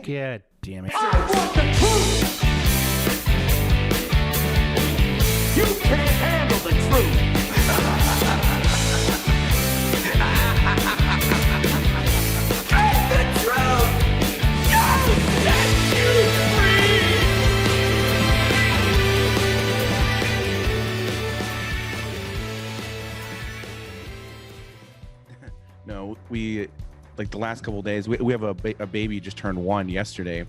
God damn it. I want the truth. You can't handle the truth. And the truth. No, set you free. No, we like the last couple of days. We have a baby just turned 1 yesterday.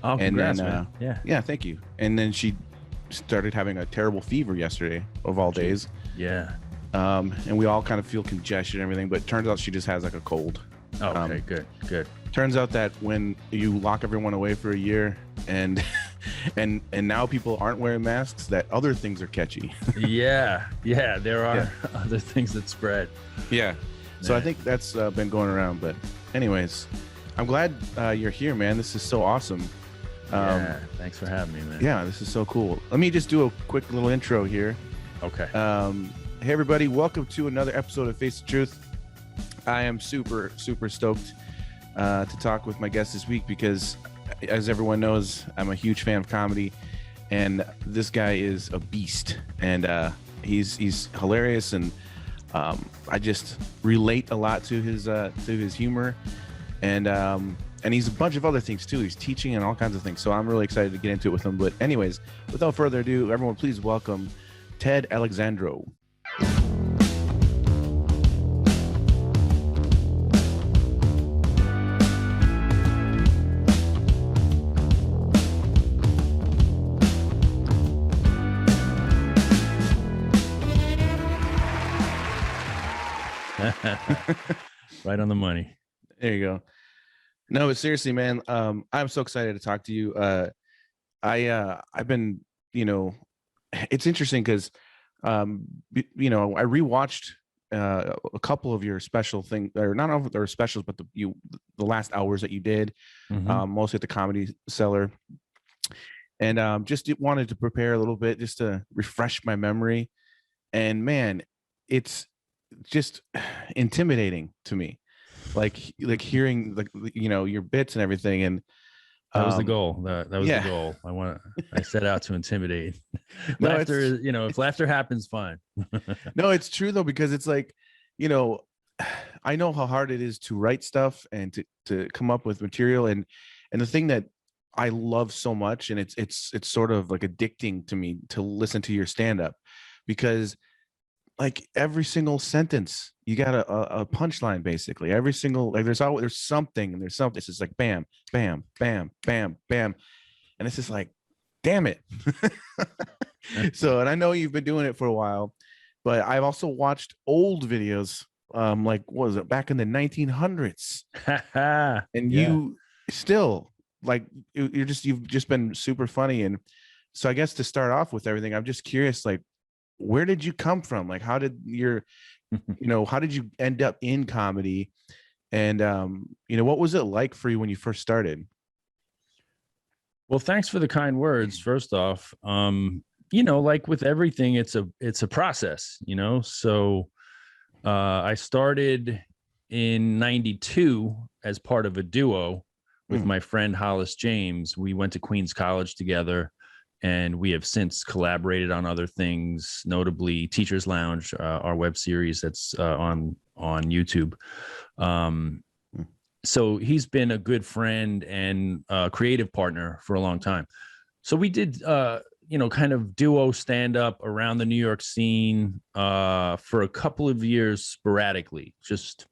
Oh, and congrats, then, man. Yeah, thank you. And then she started having a terrible fever yesterday, of all days. Yeah. And we all kind of feel congestion and everything, but it turns out she just has like a cold. Oh, okay, good. Turns out that when you lock everyone away for a year and and now people aren't wearing masks, that other things are catchy. Yeah, there are other things that spread. Yeah. So I think that's been going around. But anyways, I'm glad you're here, man. This is so awesome. Yeah, thanks for having me, man. Yeah, this is so cool. Let me just do a quick little intro here. Okay. Hey, everybody. Welcome to another episode of Face the Truth. I am super stoked to talk with my guest this week because, as everyone knows, I'm a huge fan of comedy, and this guy is a beast, and he's hilarious, and I just relate a lot to his humor, and he's a bunch of other things too. He's teaching and all kinds of things, so I'm really excited to get into it with him. But anyways, without further ado, everyone please welcome Ted Alexandro. Right on the money. There you go. No, but seriously, man, I'm so excited to talk to you. I've been, it's interesting because, I rewatched a couple of your special things, or not all of their specials, but the last hours that you did, mostly at the Comedy Cellar, and just wanted to prepare a little bit just to refresh my memory. And man, it's just intimidating to me, like hearing your bits and everything. And that was the goal. That was the goal. I set out to intimidate. Laughter is, if laughter happens, fine. No, it's true though, because it's like, I know how hard it is to write stuff and to come up with material, and the thing that I love so much, and it's sort of like addicting to me to listen to your stand-up, because like every single sentence you got a punchline, basically every single, like there's something, and there's something. It's just like bam, bam, bam, bam, bam, and it's just like, damn it. So, and I know you've been doing it for a while, but I've also watched old videos, like what was it, back in the 1900s, and you still like you've just been super funny. And so I guess to start off with everything, I'm just curious, like, where did you come from? Like, how did how did you end up in comedy? And, what was it like for you when you first started? Well, thanks for the kind words. First off, like with everything, it's a process, so, I started in 92 as part of a duo with my friend Hollis James. We went to Queens College together, and we have since collaborated on other things, notably Teacher's Lounge, our web series that's on YouTube. So he's been a good friend and a creative partner for a long time. So we did, kind of duo stand-up around the New York scene for a couple of years sporadically. Just,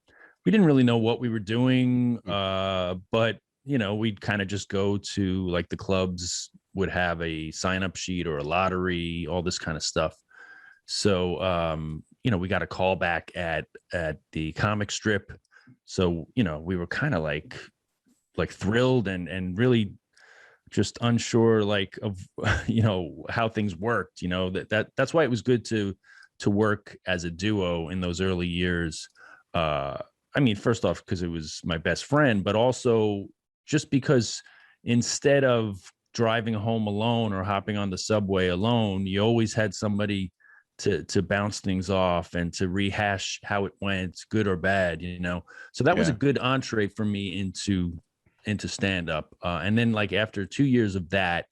we didn't really know what we were doing, but, we'd kind of just go to, like, the clubs would have a sign-up sheet or a lottery, all this kind of stuff. So, we got a call back at the comic strip. So, we were kind of like thrilled and really just unsure, like, of, how things worked, that's why it was good to work as a duo in those early years. First off, because it was my best friend, but also just because instead of driving home alone or hopping on the subway alone, you always had somebody to bounce things off and to rehash how it went, good or bad, So that was a good entree for me into into stand-up. And then like after 2 years of that,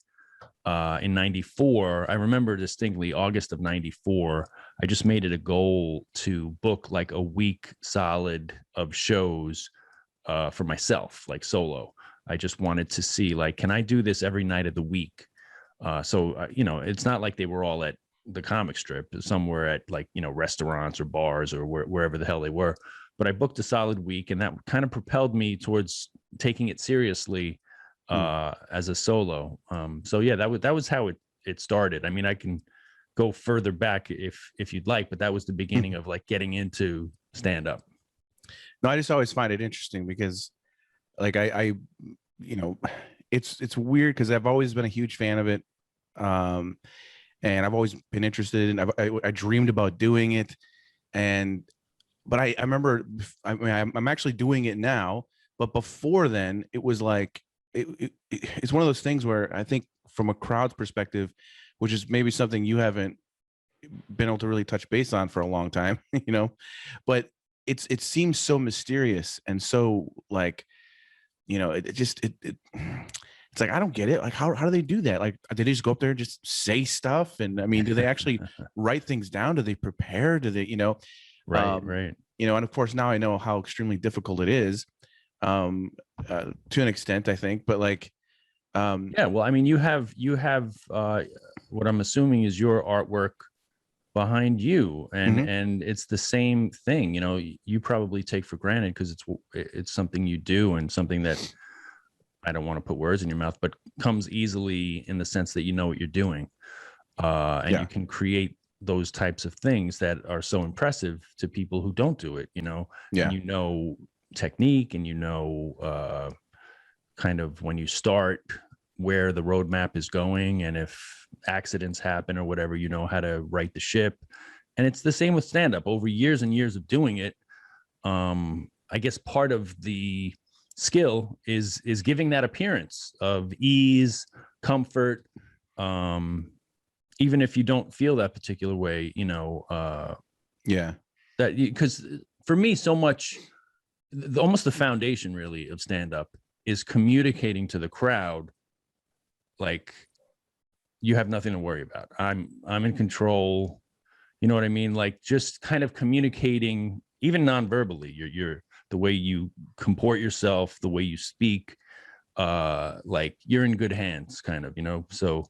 in 94, I remember distinctly August of 94, I just made it a goal to book like a week solid of shows for myself, like solo. I just wanted to see, like, can I do this every night of the week? So it's not like they were all at the comic strip. Some were at like, restaurants or bars or wherever the hell they were. But I booked a solid week, and that kind of propelled me towards taking it seriously as a solo. So yeah, that was how it started. I mean, I can go further back if you'd like, but that was the beginning of like getting into stand up. No, I just always find it interesting because like I it's weird because I've always been a huge fan of it. And I've always been interested in, I dreamed about doing it. But I remember, I'm actually doing it now, but before then it was like, it's one of those things where I think from a crowd's perspective, which is maybe something you haven't been able to really touch base on for a long time, but it seems so mysterious and so like, it's like, I don't get it. Like, how do they do that? Like, did they just go up there and just say stuff? And I mean, do they actually write things down? Do they prepare? Do they, Right. And of course now I know how extremely difficult it is, to an extent, I think, but like, yeah, well, I mean, you have what I'm assuming is your artwork behind you, and it's the same thing. You probably take for granted because it's something you do and something that, I don't want to put words in your mouth, but comes easily in the sense that you know what you're doing, and you can create those types of things that are so impressive to people who don't do it. And technique, and kind of when you start where the roadmap is going, and if accidents happen or whatever, how to right the ship. And it's the same with stand-up. Over years and years of doing it, I guess part of the skill is giving that appearance of ease, comfort, even if you don't feel that particular way, that, because for me, so much, almost the foundation really of stand-up is communicating to the crowd like you have nothing to worry about. I'm in control. You know what I mean? Like just kind of communicating, even non-verbally, you're the way you comport yourself, the way you speak, like you're in good hands, kind of, so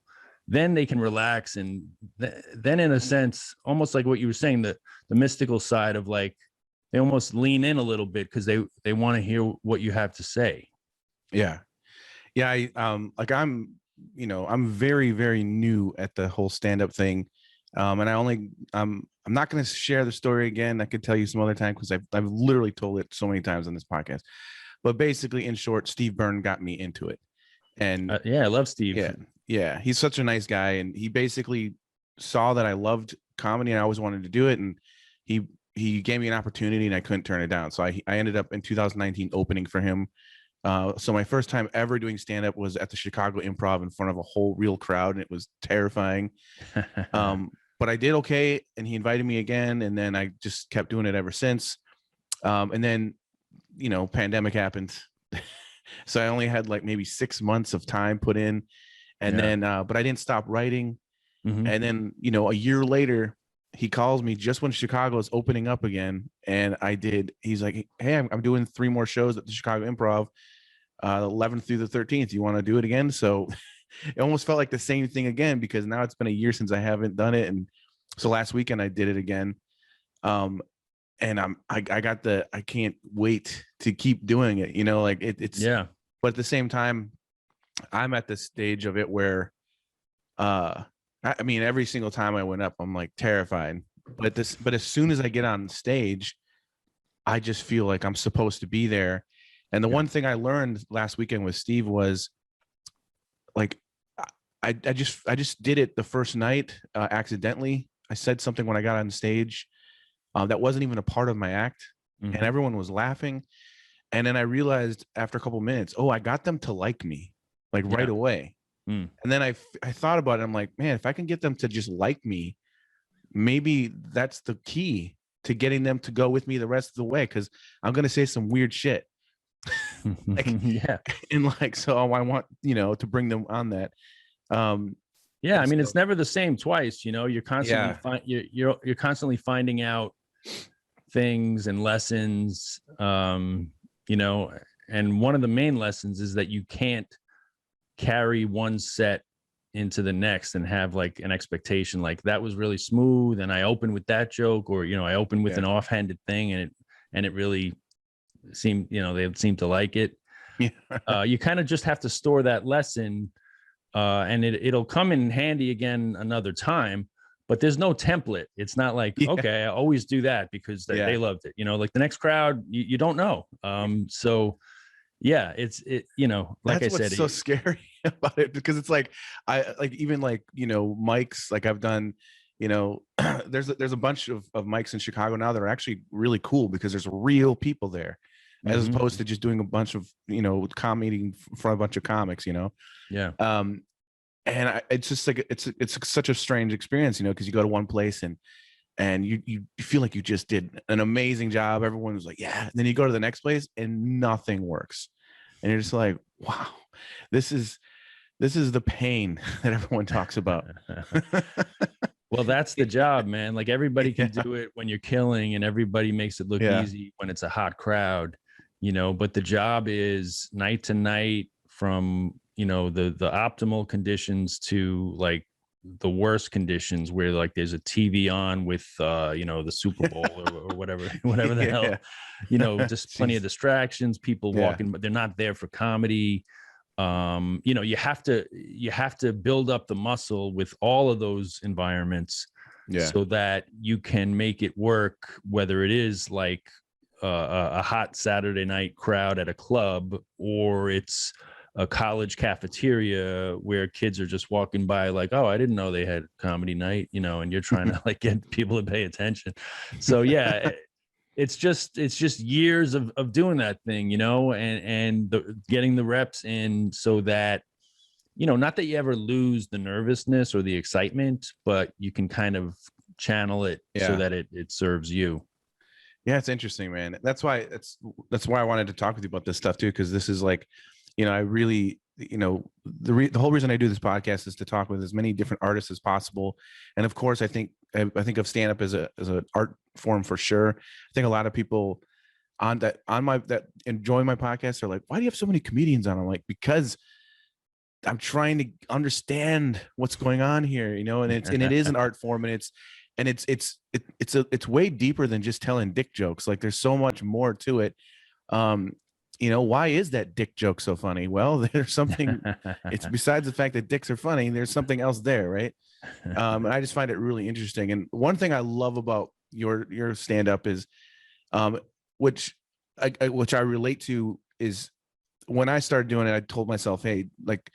then they can relax. And then in a sense, almost like what you were saying, the mystical side of like, they almost lean in a little bit because they want to hear what you have to say. Yeah. I'm very, very new at the whole stand-up thing. And I'm not going to share the story again. I could tell you some other time because I've literally told it so many times on this podcast. But basically, in short, Steve Byrne got me into it. And I love Steve. Yeah, he's such a nice guy, and he basically saw that I loved comedy and I always wanted to do it, and he gave me an opportunity and I couldn't turn it down. So I ended up in 2019 opening for him. So my first time ever doing stand-up was at the Chicago Improv in front of a whole real crowd, and it was terrifying. But I did okay, and he invited me again, and then I just kept doing it ever since. And then, pandemic happened. So I only had like maybe 6 months of time put in, and then, but I didn't stop writing. And then, a year later, he calls me just when Chicago is opening up again. And he's like, hey, I'm doing 3 more shows at the Chicago Improv, 11th through the 13th. You want to do it again? So it almost felt like the same thing again, because now it's been a year since I haven't done it. And so last weekend I did it again. And I can't wait to keep doing it. It's but at the same time, I'm at the stage of it where, I mean, every single time I went up, I'm like terrified. But as soon as I get on stage, I just feel like I'm supposed to be there. And the one thing I learned last weekend with Steve was, like, I just did it the first night accidentally. I said something when I got on stage that wasn't even a part of my act, and everyone was laughing. And then I realized after a couple of minutes, I got them to like me, like right away. And then I thought about it. I'm like, man, if I can get them to just like me, maybe that's the key to getting them to go with me the rest of the way, because I'm going to say some weird shit. Like, Yeah. and like, so I want, to bring them on that. Yeah, I mean, so- it's never the same twice. You're constantly you're constantly finding out things and lessons. And one of the main lessons is that you can't carry one set into the next and have like an expectation like that was really smooth and I opened with that joke, or I opened with an offhanded thing and it really seemed, they seemed to like it. Yeah. You kind of just have to store that lesson, and it'll come in handy again another time. But there's no template. It's not like, okay, I always do that because they loved it. Like the next crowd, you don't know. So yeah, it's like That's I said, what's so scary about it, because it's like even mics, like I've done, there's a bunch of mics in Chicago now that are actually really cool because there's real people there, as opposed to just doing a bunch of comedy in front of a bunch of comics. Yeah. And it's just like it's such a strange experience, because you go to one place and you feel like you just did an amazing job. Everyone was like, yeah. And then you go to the next place and nothing works. And you're just like, wow, this is the pain that everyone talks about. Well, that's the job, man. Like everybody can do it when you're killing, and everybody makes it look easy when it's a hot crowd, but the job is night to night, from the optimal conditions to like the worst conditions where like there's a TV on with the Super Bowl or whatever the hell, just plenty of distractions, people walking, but they're not there for comedy. You have to build up the muscle with all of those environments, so that you can make it work, whether it is like a hot Saturday night crowd at a club, or it's a college cafeteria where kids are just walking by like, oh, I didn't know they had comedy night, and you're trying to like get people to pay attention. So yeah, it's just years of doing that thing, and getting the reps in, so that, not that you ever lose the nervousness or the excitement, but you can kind of channel it so that it serves you. Yeah, it's interesting, man. That's why I wanted to talk with you about this stuff too, because this is like, I really, the whole reason I do this podcast is to talk with as many different artists as possible. And of course, I think of stand-up as an art form for sure. I think a lot of people that enjoy my podcast are like, why do you have so many comedians on? I'm like, because I'm trying to understand what's going on here, and it is an art form, and it's way deeper than just telling dick jokes. Like there's so much more to it. Why is that dick joke so funny? Well, there's something, it's besides the fact that dicks are funny, there's something else there. Right. And I just find it really interesting. And one thing I love about your stand-up is, which I relate to, is when I started doing it, I told myself, hey, like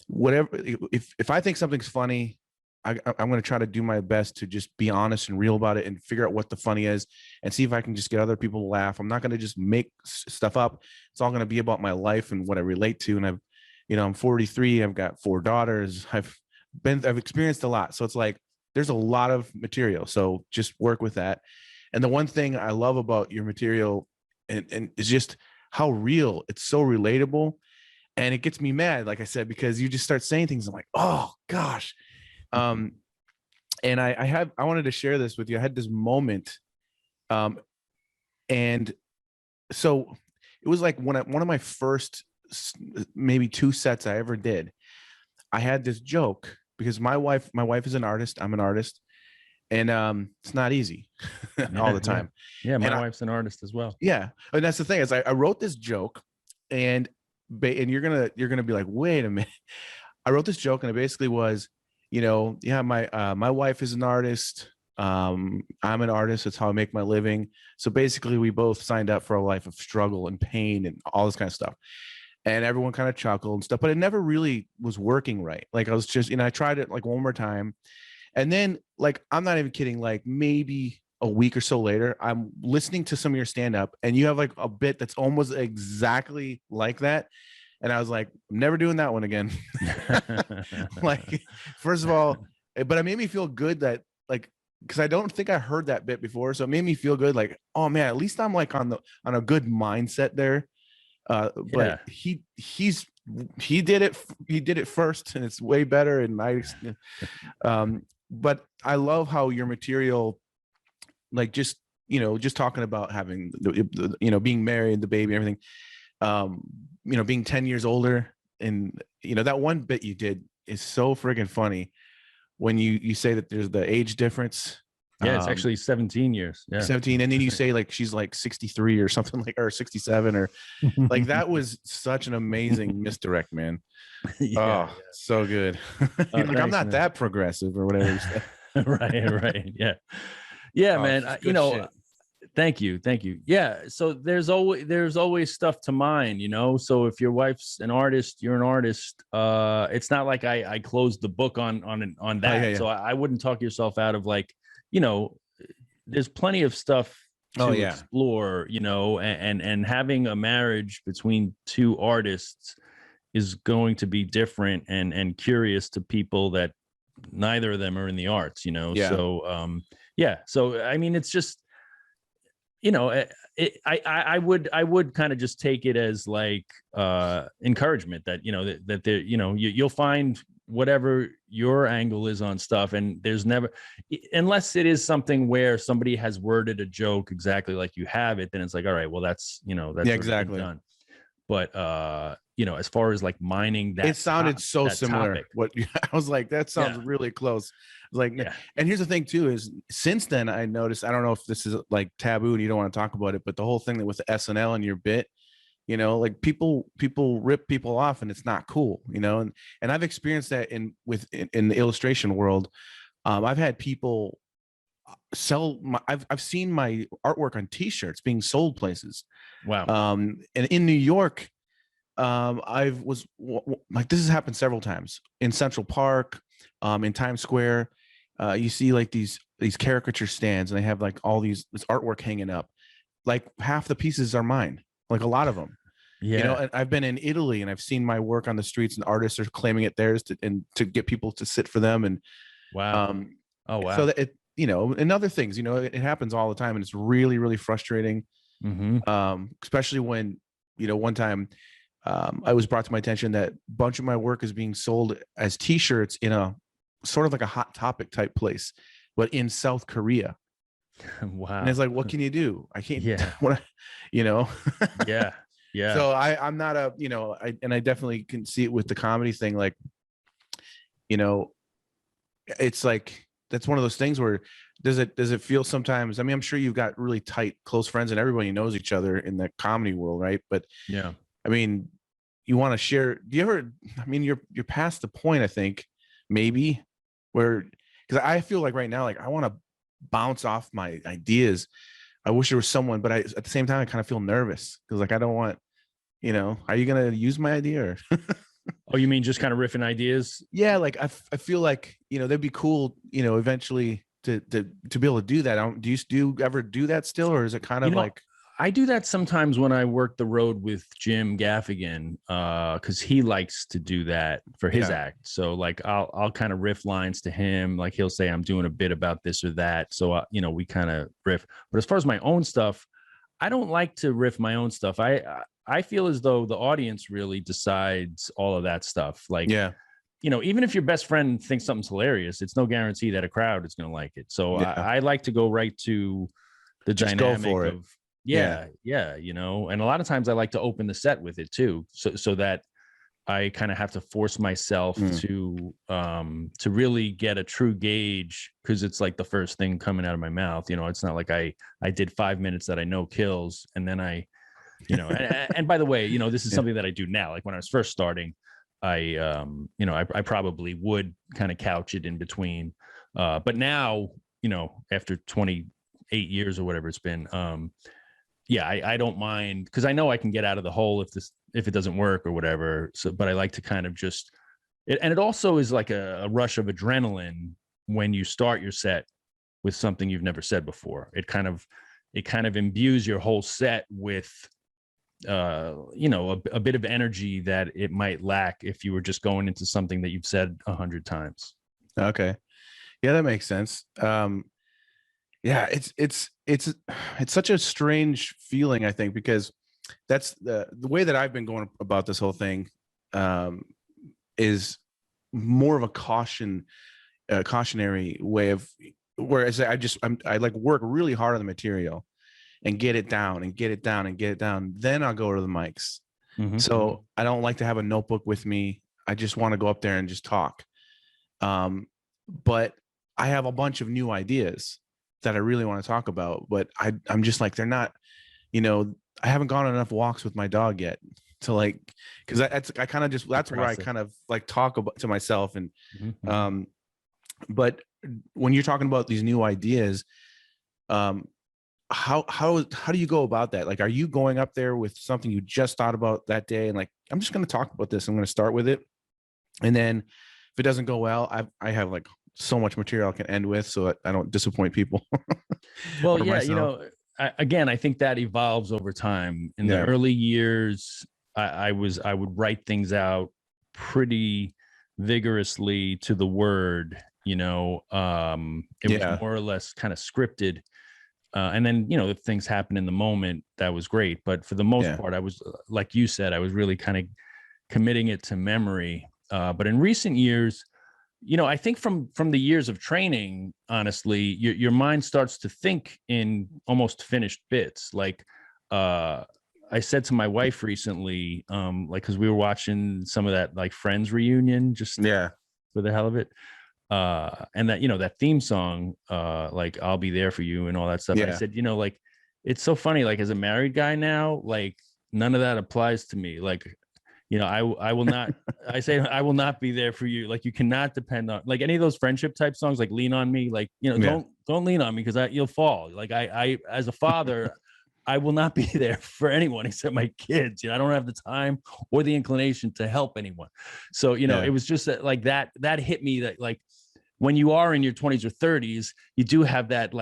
whatever, if I think something's funny, I'm going to try to do my best to just be honest and real about it and figure out what the funny is and see if I can just get other people to laugh. I'm not going to just make stuff up. It's all going to be about my life and what I relate to. And I'm 43. I've got 4 daughters. I've experienced a lot. So it's like, there's a lot of material. So just work with that. And the one thing I love about your material and is just how real, it's so relatable. And it gets me mad, like I said, because you just start saying things. I'm like, oh gosh. And I wanted to share this with you. I had this moment. And so it was like one of my first, maybe 2 sets I ever did. I had this joke because my wife is an artist. I'm an artist. And it's not easy all the time. Yeah, my wife's an artist as well. Yeah. And that's the thing, is I wrote this joke, and you're gonna be like, wait a minute. I wrote this joke, and it basically was, my wife is an artist. I'm an artist. That's how I make my living. So basically we both signed up for a life of struggle and pain and all this kind of stuff. And everyone kind of chuckled and stuff, but it never really was working right. Like I was just, I tried it like one more time. And then, like, I'm not even kidding, like maybe a week or so later, I'm listening to some of your stand-up, and you have like a bit that's almost exactly like that. And I was like, I'm never doing that one again. Like, first of all, but it made me feel good that, like, because I don't think I heard that bit before. So it made me feel good. Like, oh man, at least I'm like on a good mindset there. But he did it first, and it's way better. And but I love how your material, like, just talking about having being married, the baby, everything, being 10 years older, and that one bit you did is so friggin' funny when you say that there's the age difference. It's actually 17 years. 17, and then you say like she's like 63 or something, like, or 67, or like, that was such an amazing misdirect, man. So good. Like, thanks, I'm not that progressive or whatever you said. right. Yeah, man. Thank you. Yeah, so there's always stuff to mine, so if your wife's an artist, you're an artist. It's not like I closed the book on that. So I wouldn't talk yourself out of, like, there's plenty of stuff to explore, and having a marriage between two artists is going to be different and curious to people that neither of them are in the arts, so so I mean, it's just, I would kind of just take it as like encouragement that that there, you'll find whatever your angle is on stuff, and there's never, unless it is something where somebody has worded a joke exactly like you have it, then it's like, all right, well, that's exactly done. But as far as like mining that, it sounded so similar. Topic. What I was like, that sounds really close. Like, and here's the thing too, is since then I noticed, I don't know if this is like taboo and you don't want to talk about it, but the whole thing that with the SNL and your bit, like people rip people off, and it's not cool, and I've experienced that in the illustration world. I've had people sell I've seen my artwork on t-shirts being sold places. Wow. And in New York, I was like, this has happened several times in Central Park, in Times Square. You see like these caricature stands, and they have like all this artwork hanging up. Like half the pieces are mine, like a lot of them. And I've been in Italy, and I've seen my work on the streets, and artists are claiming it theirs to get people to sit for them. And wow. So that it, and other things, it happens all the time, and it's really, really frustrating. Especially when, one time I was brought to my attention that a bunch of my work is being sold as t-shirts in a sort of like a Hot Topic type place, but in South Korea. Wow. And it's like, what can you do? I can't, Yeah. So I'm not a, I definitely can see it with the comedy thing. Like, it's like, that's one of those things where does it feel sometimes, I mean, I'm sure you've got really tight, close friends, and everybody knows each other in the comedy world, right? But I mean, you want to share, do you ever, I mean, you're past the point, I think, maybe, where, because I feel like right now, like, I want to bounce off my ideas. I wish there was someone, but at the same time, I kind of feel nervous because, like, I don't want, are you going to use my idea? Or Oh, you mean just kind of riffing ideas? Yeah, like I feel like, that'd be cool, eventually to be able to do that. Do you ever do that still, or is it kind of like? I do that sometimes when I work the road with Jim Gaffigan, because he likes to do that for his act. So like I'll kind of riff lines to him, like he'll say I'm doing a bit about this or that. So we kind of riff. But as far as my own stuff, I don't like to riff my own stuff. I feel as though the audience really decides all of that stuff. Like, even if your best friend thinks something's hilarious, it's no guarantee that a crowd is going to like it. So I like to go right to the Just dynamic go for it. of, and a lot of times I like to open the set with it too. So that I kind of have to force myself to really get a true gauge, because it's like the first thing coming out of my mouth. It's not like I did 5 minutes that I know kills, and then and by the way, this is something that I do now. Like when I was first starting, I probably would kind of couch it in between. But now, after 28 years or whatever it's been, I don't mind, because I know I can get out of the hole if it doesn't work or whatever. So, but I like to kind of just, and it also is like a rush of adrenaline when you start your set with something you've never said before. It kind of imbues your whole set with a bit of energy that it might lack if you were just going into something that you've said 100 times. Okay. Yeah, that makes sense. It's such a strange feeling, I think, because that's the way that I've been going about this whole thing, is more of a cautionary way of, whereas I like work really hard on the material and get it down and get it down and get it down. Then I'll go to the mics. Mhm. So I don't like to have a notebook with me. I just want to go up there and just talk. But I have a bunch of new ideas that I really want to talk about, but I'm just like, they're not, I haven't gone on enough walks with my dog yet to like, because I kind of just, that's where I kind of like talk about to myself. And but when you're talking about these new ideas, how do you go about that? Like, are you going up there with something you just thought about that day and like, I'm just going to talk about this, I'm going to start with it, and then if it doesn't go well, I have like so much material I can end with, so that I don't disappoint people. Well, yeah, myself. Again, I think that evolves over time. In the early years, I would write things out pretty vigorously to the word. It was more or less kind of scripted. And then, if things happen in the moment, that was great. But for the most part, I was, like you said, I was really kind of committing it to memory. But in recent years, I think from the years of training, honestly, your mind starts to think in almost finished bits. Like I said to my wife recently, like, because we were watching some of that like Friends reunion, just for the hell of it. And that, that theme song, like I'll be there for you and all that stuff. I said, like, it's so funny, like as a married guy now, like none of that applies to me. Like, I will not, I say, I will not be there for you. Like, you cannot depend on like any of those friendship type songs, like Lean on Me, like, don't lean on me, because you'll fall. Like I, as a father, I will not be there for anyone except my kids. I don't have the time or the inclination to help anyone. So, it was just that, like that hit me, that like when you are in your 20s or 30s, you do have that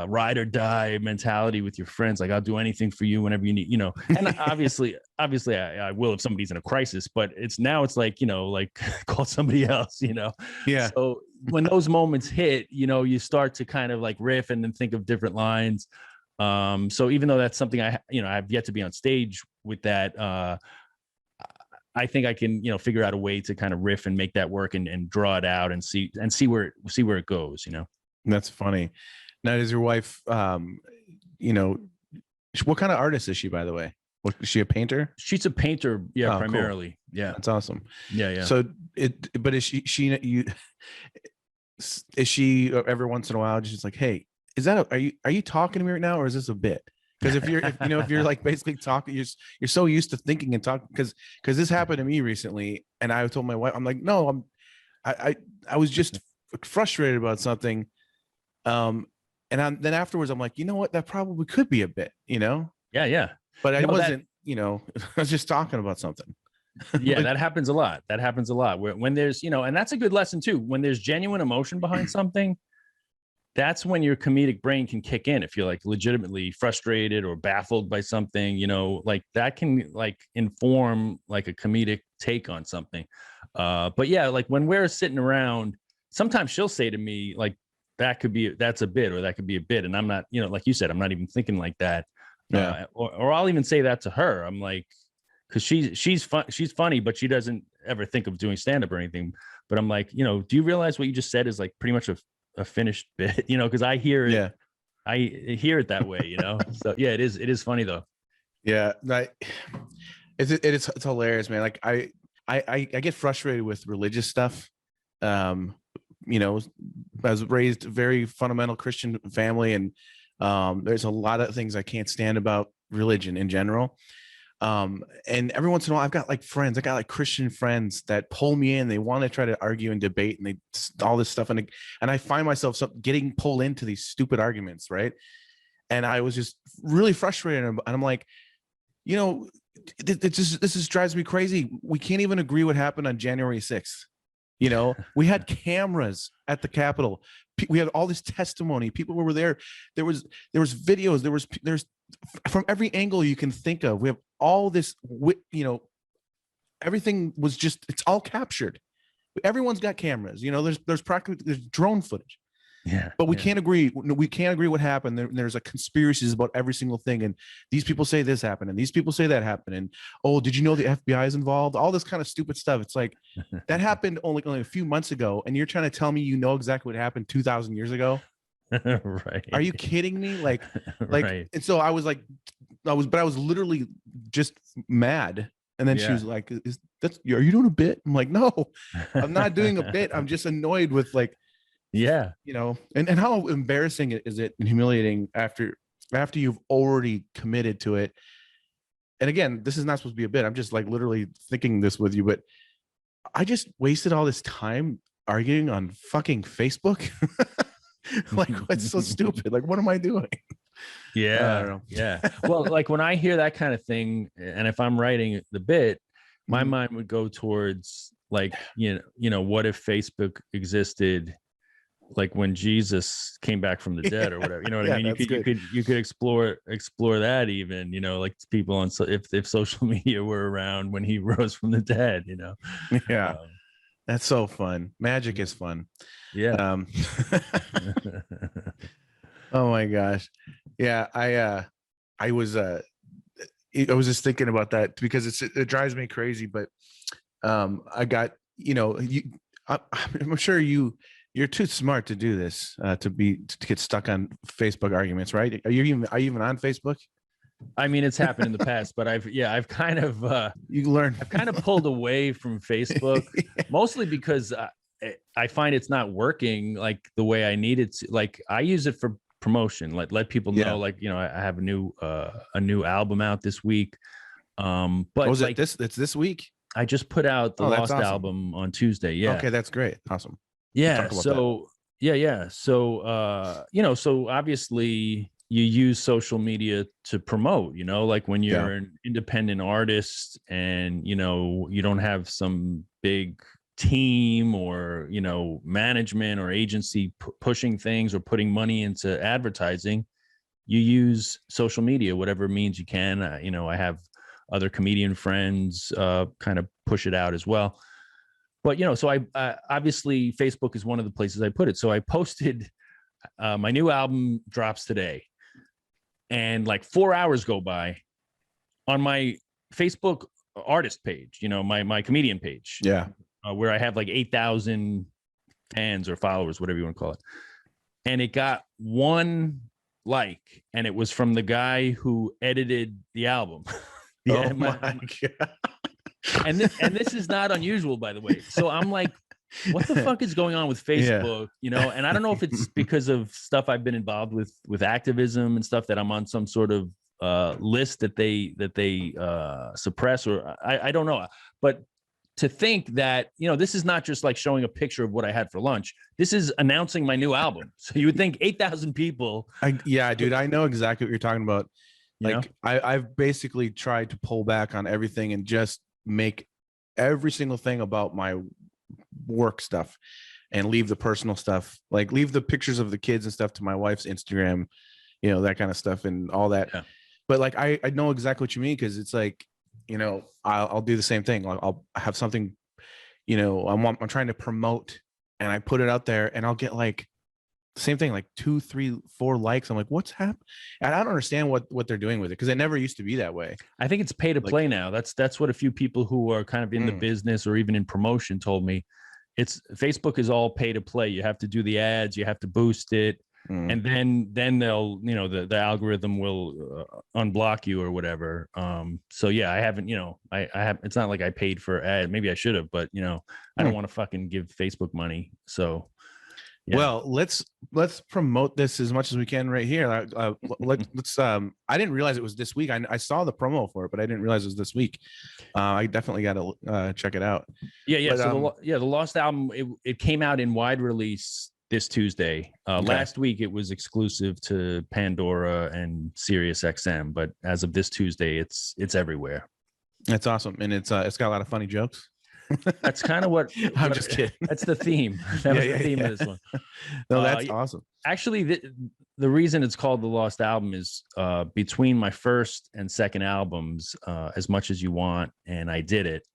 ride or die mentality with your friends. Like, I'll do anything for you whenever you need, and obviously I will if somebody's in a crisis, but it's like, like call somebody else, Yeah. So when those moments hit, you start to kind of like riff and then think of different lines. So even though that's something I've yet to be on stage with that, I think I can, figure out a way to kind of riff and make that work and draw it out and see where it goes, That's funny. Now, is your wife, what kind of artist is she, by the way? Is she a painter? She's a painter. Yeah. Primarily. Cool. Yeah. That's awesome. Yeah. So but is she every once in a while just like, hey, are you talking to me right now, or is this a bit? Because if you're like basically talking, you're so used to thinking and talking, because this happened to me recently, and I told my wife, I'm like, no, I was just frustrated about something. And then afterwards, I'm like, you know what? That probably could be a bit, Yeah. But I wasn't, I was just talking about something. Yeah, that happens a lot. When there's, and that's a good lesson too. When there's genuine emotion behind something, that's when your comedic brain can kick in. If you're like legitimately frustrated or baffled by something, like that can like inform like a comedic take on something. But yeah, like when we're sitting around, sometimes she'll say to me like, that's a bit, or that could be a bit. And I'm not, like you said, I'm not even thinking like that. Yeah. Or I'll even say that to her. I'm like, cause she's funny, but she doesn't ever think of doing stand-up or anything. But I'm like, do you realize what you just said is like pretty much a finished bit, cause I hear it. Yeah. I hear it that way, So yeah, it is funny though. Yeah. It's hilarious, man. Like I get frustrated with religious stuff. I was raised very fundamental Christian family, and there's a lot of things I can't stand about religion in general. And every once in a while, I've got like friends, I got like Christian friends that pull me in. They want to try to argue and debate, and all this stuff. And I find myself getting pulled into these stupid arguments. Right. And I was just really frustrated. And I'm like, this drives me crazy. We can't even agree what happened on January 6th. We had cameras at the Capitol. We had all this testimony. People were there. There was videos. There's from every angle you can think of. We have all this, everything was just, it's all captured. Everyone's got cameras, there's drone footage. but we can't agree. We can't agree what happened. There's a conspiracies about every single thing. And these people say this happened and these people say that happened. And, oh, did you know the FBI is involved? All this kind of stupid stuff. It's like that happened only a few months ago. And you're trying to tell me, you know, exactly what happened 2000 years ago. Right. Are you kidding me? Like, right. And so I was like, I was literally just mad. And then she was like, are you doing a bit? I'm like, no, I'm not doing a bit. I'm just annoyed with like, you know, and how embarrassing is it and humiliating after you've already committed to it. And again, this is not supposed to be a bit. I'm just like literally thinking this with you, but I just wasted all this time arguing on fucking Facebook. Like, it's so stupid. Like, what am I doing? Yeah. I don't know. Yeah. Well, like when I hear that kind of thing, and if I'm writing the bit, my mind would go towards like, you know, what if Facebook existed like when Jesus came back from the dead or whatever, you know what I mean? You could explore that even, you know, like people on, so if social media were around when he rose from the dead, you know? Yeah. That's so fun. Magic is fun. Yeah. Oh my gosh. Yeah. I was just thinking about that because it drives me crazy, but I got, you know, I'm sure you're too smart to do this, to get stuck on Facebook arguments, right? Are you even on Facebook? I mean, it's happened in the past, but I've kind of I've kind of pulled away from Facebook, mostly because I find it's not working like the way I need it to. Like I use it for promotion, like let people know, like, you know, I have a new album out this week. But was like, it's this week? I just put out the Lost awesome. album on Tuesday. Yeah. Okay, that's great. Awesome. Yeah. So yeah. So you know, so obviously you use social media to promote, you know, like when you're an independent artist and, you know, you don't have some big team or, you know, management or agency pushing things or putting money into advertising, you use social media, whatever means you can. You know, I have other comedian friends kind of push it out as well. But, you know, so I obviously Facebook is one of the places I put it. So I posted my new album drops today. And like 4 hours go by on my Facebook artist page, you know, my comedian page. Yeah. Where I have like 8,000 fans or followers, whatever you want to call it. And it got one like, and it was from the guy who edited the album. Oh my God. And this is not unusual, by the way. So I'm like, what the fuck is going on with Facebook? You know, and I don't know if it's because of stuff I've been involved with activism and stuff that I'm on some sort of list that they suppress, or I don't know. But to think that, you know, this is not just like showing a picture of what I had for lunch. This is announcing my new album. So you would think 8,000 people. Dude, I know exactly what you're talking about. Like, You know? I've basically tried to pull back on everything and just make every single thing about my work stuff and leave the personal stuff, like leave the pictures of the kids and stuff to my wife's Instagram, you know, that kind of stuff and all that. Yeah. But like, I know exactly what you mean. Cause it's like, you know, I'll do the same thing. I'll have something, you know, I'm trying to promote and I put it out there and I'll get like the same thing, like 2, 3, 4 likes. I'm like, what's happening? And I don't understand what they're doing with it. Cause it never used to be that way. I think it's pay to play now. That's what a few people who are kind of in the business or even in promotion told me. It's Facebook is all pay to play. You have to do the ads, you have to boost it. And then they'll, you know, the algorithm will unblock you or whatever. So yeah, I haven't, you know, I have, it's not like I paid for ad. Maybe I should have, but you know, I don't want to fucking give Facebook money. So yeah. Well, let's promote this as much as we can right here. Let's I didn't realize it was this week. I saw the promo for it, but I didn't realize it was this week. I definitely got to check it out. Yeah. But, so the Lost album, it came out in wide release this Tuesday. Okay. Last week it was exclusive to Pandora and Sirius XM, but as of this Tuesday, it's everywhere. That's awesome, and it's got a lot of funny jokes. That's kind of what I'm just kidding. That's the theme. That was the theme of this one. No, that's awesome. Actually, the reason it's called The Lost Album is between my first and second albums, As Much as You Want and I Did It,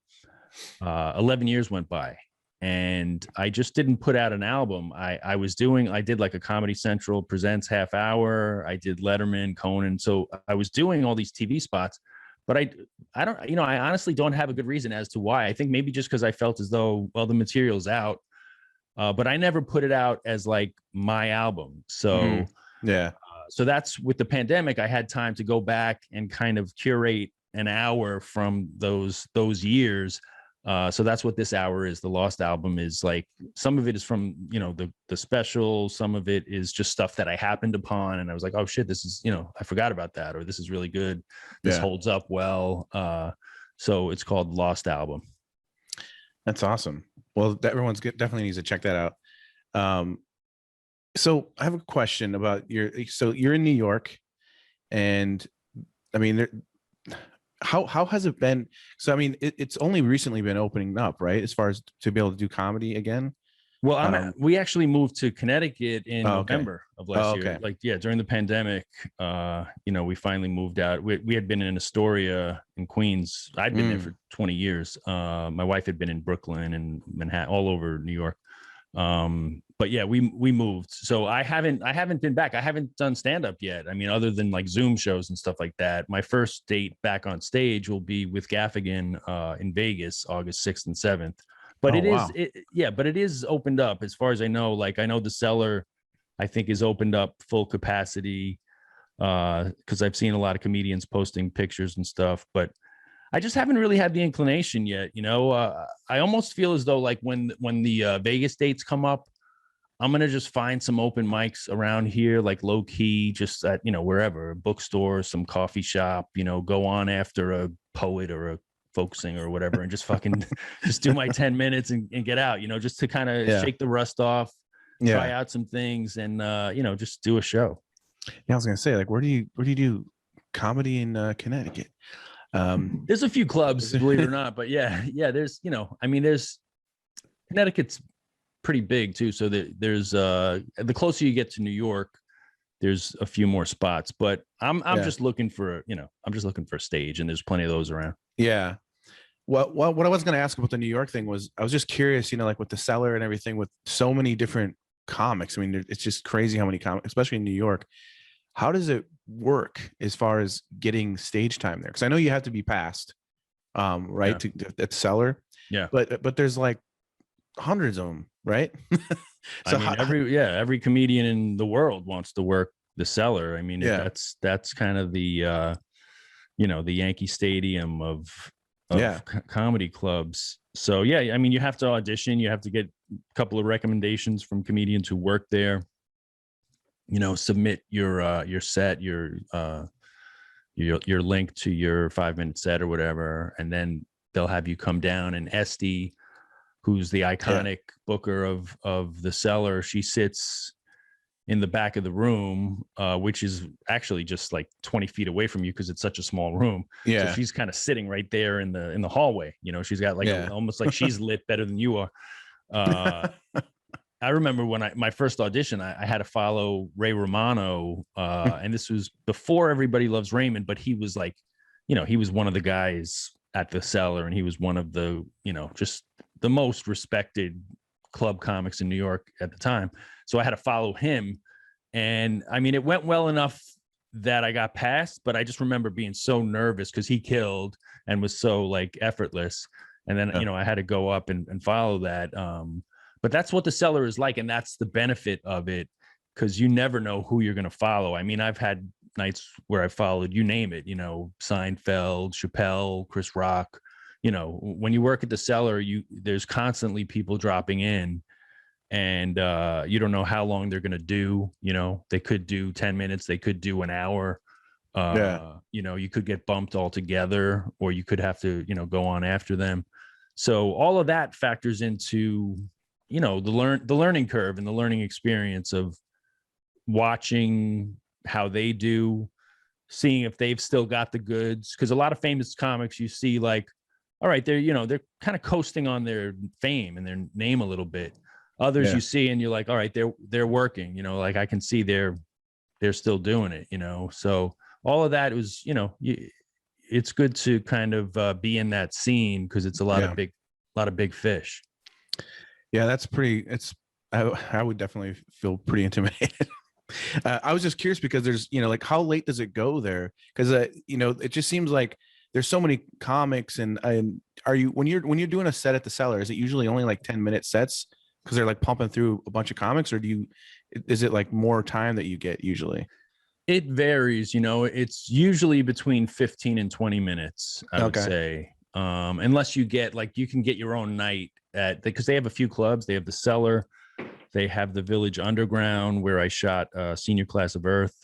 11 years went by. and I just didn't put out an album. I did like a Comedy Central presents half hour. I did Letterman, Conan. So I was doing all these TV spots, but I don't, I honestly don't have a good reason as to why. I think maybe just because I felt as though, well, the material's out, but I never put it out as like my album. So yeah. So that's with the pandemic, I had time to go back and kind of curate an hour from those years. So that's what this hour is. The Lost album is like, some of it is from, the special, some of it is just stuff that I happened upon. And I was like, oh shit, this is, I forgot about that, or this is really good. This holds up well. So it's called Lost Album. That's awesome. Well, definitely needs to check that out. So I have a question about you're in New York, and I mean, how has it been? So I mean, it's only recently been opening up, right? As far as to be able to do comedy again. Well, we actually moved to Connecticut in November of last year. Like, during the pandemic, we finally moved out. We had been in Astoria in Queens. I'd been there for 20 years. My wife had been in Brooklyn and Manhattan, all over New York. But yeah, we moved. So I haven't been back. I haven't done stand-up yet. I mean, other than like Zoom shows and stuff like that. My first date back on stage will be with Gaffigan in Vegas, August 6th and 7th. But it is opened up as far as I know. Like, I know the Cellar, I think, is opened up full capacity, because I've seen a lot of comedians posting pictures and stuff, but I just haven't really had the inclination yet. I almost feel as though like when the Vegas dates come up, I'm going to just find some open mics around here, like low key, just at, wherever, a bookstore, some coffee shop, go on after a poet or a folk singer or whatever, and just fucking just do my 10 minutes and get out, just to kind of shake the rust off, try out some things, and, just do a show. Yeah, I was going to say, like, where do you do comedy in Connecticut? There's a few clubs, believe it or not, but there's, there's Connecticut's pretty big too. So there's the closer you get to New York, there's a few more spots, but I'm just looking for, a stage, and there's plenty of those around. Yeah. Well, what I was going to ask about the New York thing was, I was just curious, like with the Cellar and everything, with so many different comics. I mean, it's just crazy how many comics, especially in New York. How does it work as far as getting stage time there? Because I know you have to be passed, right, to at Cellar. Yeah. But there's like hundreds of them, right? So every comedian in the world wants to work the Cellar. I mean, that's kind of the the Yankee Stadium of comedy clubs. So I mean, you have to audition. You have to get a couple of recommendations from comedians who work there. Submit your set, your link to your 5-minute set or whatever, and then they'll have you come down. And Esty, who's the iconic booker of the Cellar, she sits in the back of the room, which is actually just like 20 feet away from you because it's such a small room. Yeah. So she's kind of sitting right there in the hallway. She's got like almost like she's lit better than you are. I remember when my first audition, I had to follow Ray Romano, and this was before Everybody Loves Raymond, but he was like, he was one of the guys at the Cellar, and he was one of the, just the most respected club comics in New York at the time. So I had to follow him. And I mean, it went well enough that I got passed, but I just remember being so nervous because he killed and was so like effortless. And then, I had to go up and follow that. But that's what the Cellar is like. And that's the benefit of it, because you never know who you're going to follow. I mean, I've had nights where I followed, you name it, Seinfeld, Chappelle, Chris Rock. When you work at the Cellar, there's constantly people dropping in, and you don't know how long they're going to do. They could do 10 minutes, they could do an hour. You could get bumped altogether, or you could have to, go on after them. So all of that factors into, the learning curve and the learning experience of watching how they do, seeing if they've still got the goods. Because a lot of famous comics you see, like, all right, they're kind of coasting on their fame and their name a little bit. Others you see and you're like, all right, they're working, like I can see they're still doing it, So all of that was, it's good to kind of be in that scene, because it's a lot of big fish. Yeah, that's pretty. I would definitely feel pretty intimidated. I was just curious because there's, like how late does it go there? Because it just seems like there's so many comics, and are you when you're doing a set at the Cellar, is it usually only like 10-minute sets because they're like pumping through a bunch of comics, or is it like more time that you get usually? It varies, it's usually between 15 and 20 minutes, I would say. Unless you get you can get your own night because they have a few clubs. They have the Cellar, they have the Village Underground where I shot Senior Class of Earth,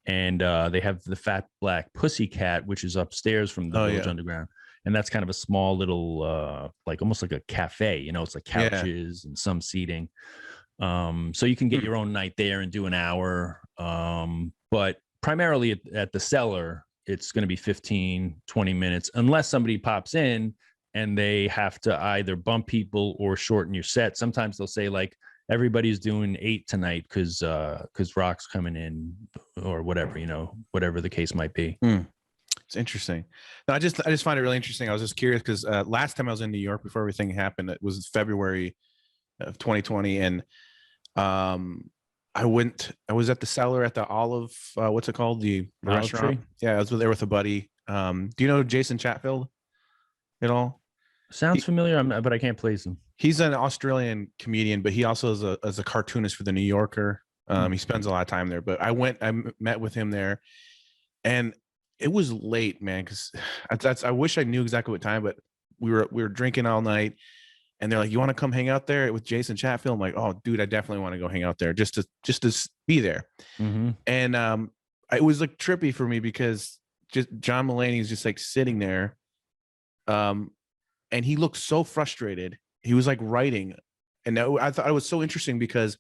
and they have the Fat Black Pussycat, which is upstairs from the Village Underground. And that's kind of a small little, almost like a cafe, it's like couches and some seating. So you can get your own night there and do an hour. But primarily at the Cellar, it's going to be 15, 20 minutes, unless somebody pops in and they have to either bump people or shorten your set. Sometimes they'll say everybody's doing 8 tonight because Rock's coming in or whatever, whatever the case might be. It's interesting. No, I just find it really interesting. I was just curious because last time I was in New York before everything happened, it was February of 2020, and I was at the Cellar at the Olive, what's it called? The restaurant. Tree? Yeah, I was there with a buddy. Do you know Jason Chatfield at all? Sounds familiar, but I can't place him. He's an Australian comedian, but he also is a cartoonist for the New Yorker. He spends a lot of time there, but I met with him there, and it was late, man. Cause I wish I knew exactly what time, but we were drinking all night. And they're like, "You want to come hang out there with Jason Chatfield?" I'm like, "Oh, dude, I definitely want to go hang out there just to be there." Mm-hmm. And it was like trippy for me because just John Mulaney is just like sitting there, and he looked so frustrated. He was like writing, and I thought it was so interesting because,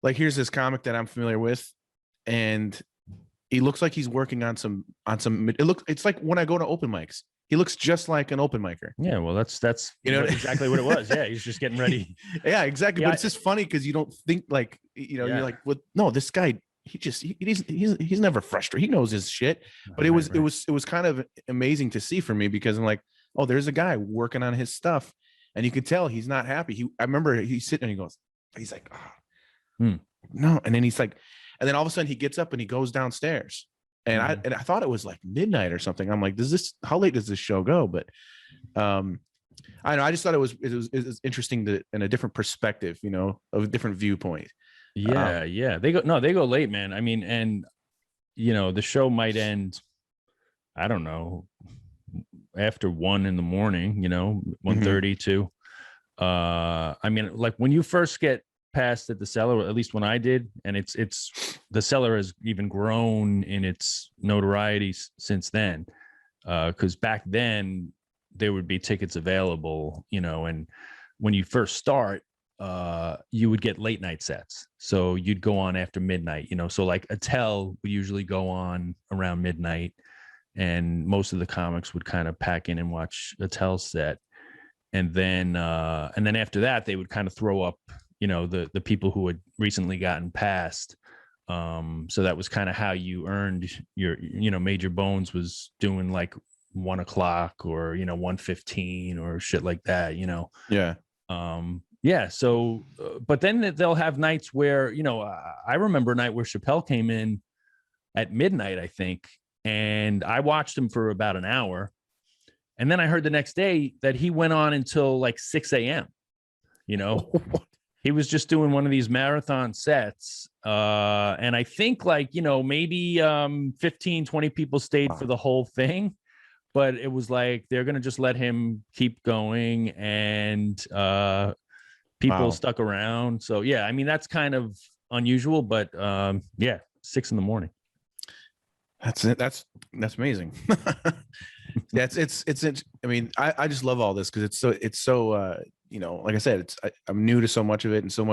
here's this comic that I'm familiar with, and he looks like he's working on some. It's like when I go to open mics. He looks just like an open micer. Yeah, well, that's exactly what it was. Yeah, he's just getting ready. Yeah, exactly. Yeah, but it's just funny because you don't think you're like, well, no, this guy, he's never frustrated. He knows his shit. But it was kind of amazing to see for me because I'm like, oh, there's a guy working on his stuff, and you could tell he's not happy. I remember he's sitting and he's like, oh, no, and then he's like, and then all of a sudden he gets up and he goes downstairs. And I thought it was like midnight or something. I'm like, how late does this show go? But I don't know. I just thought it was interesting in a different perspective, of a different viewpoint. Yeah. They go late, man. I mean, and the show might end, I don't know, after 1 in the morning, 1:30 too. I mean, when you first get past at the Cellar, or at least when I did, and it's the Cellar has even grown in its notoriety since then, because back then there would be tickets available, and when you first start, you would get late night sets, so you'd go on after midnight, so like Attell would usually go on around midnight, and most of the comics would kind of pack in and watch Attell's set, and then after that they would kind of throw up the people who had recently gotten past. So that was kind of how you earned your, Major Bones was doing like 1 o'clock or, 1:15 or shit like that, Yeah. Yeah. So, but then they'll have nights where, I remember a night where Chappelle came in at midnight, I think, and I watched him for about an hour. And then I heard the next day that he went on until like 6 a.m., He was just doing one of these marathon sets. And I think maybe 15, 20 people stayed for the whole thing. But it was like, they're going to just let him keep going. And people stuck around. So, yeah, I mean, that's kind of unusual. But 6 in the morning. That's it. That's amazing. I mean, I just love all this because it's so like I said, I'm new to so much of it, and so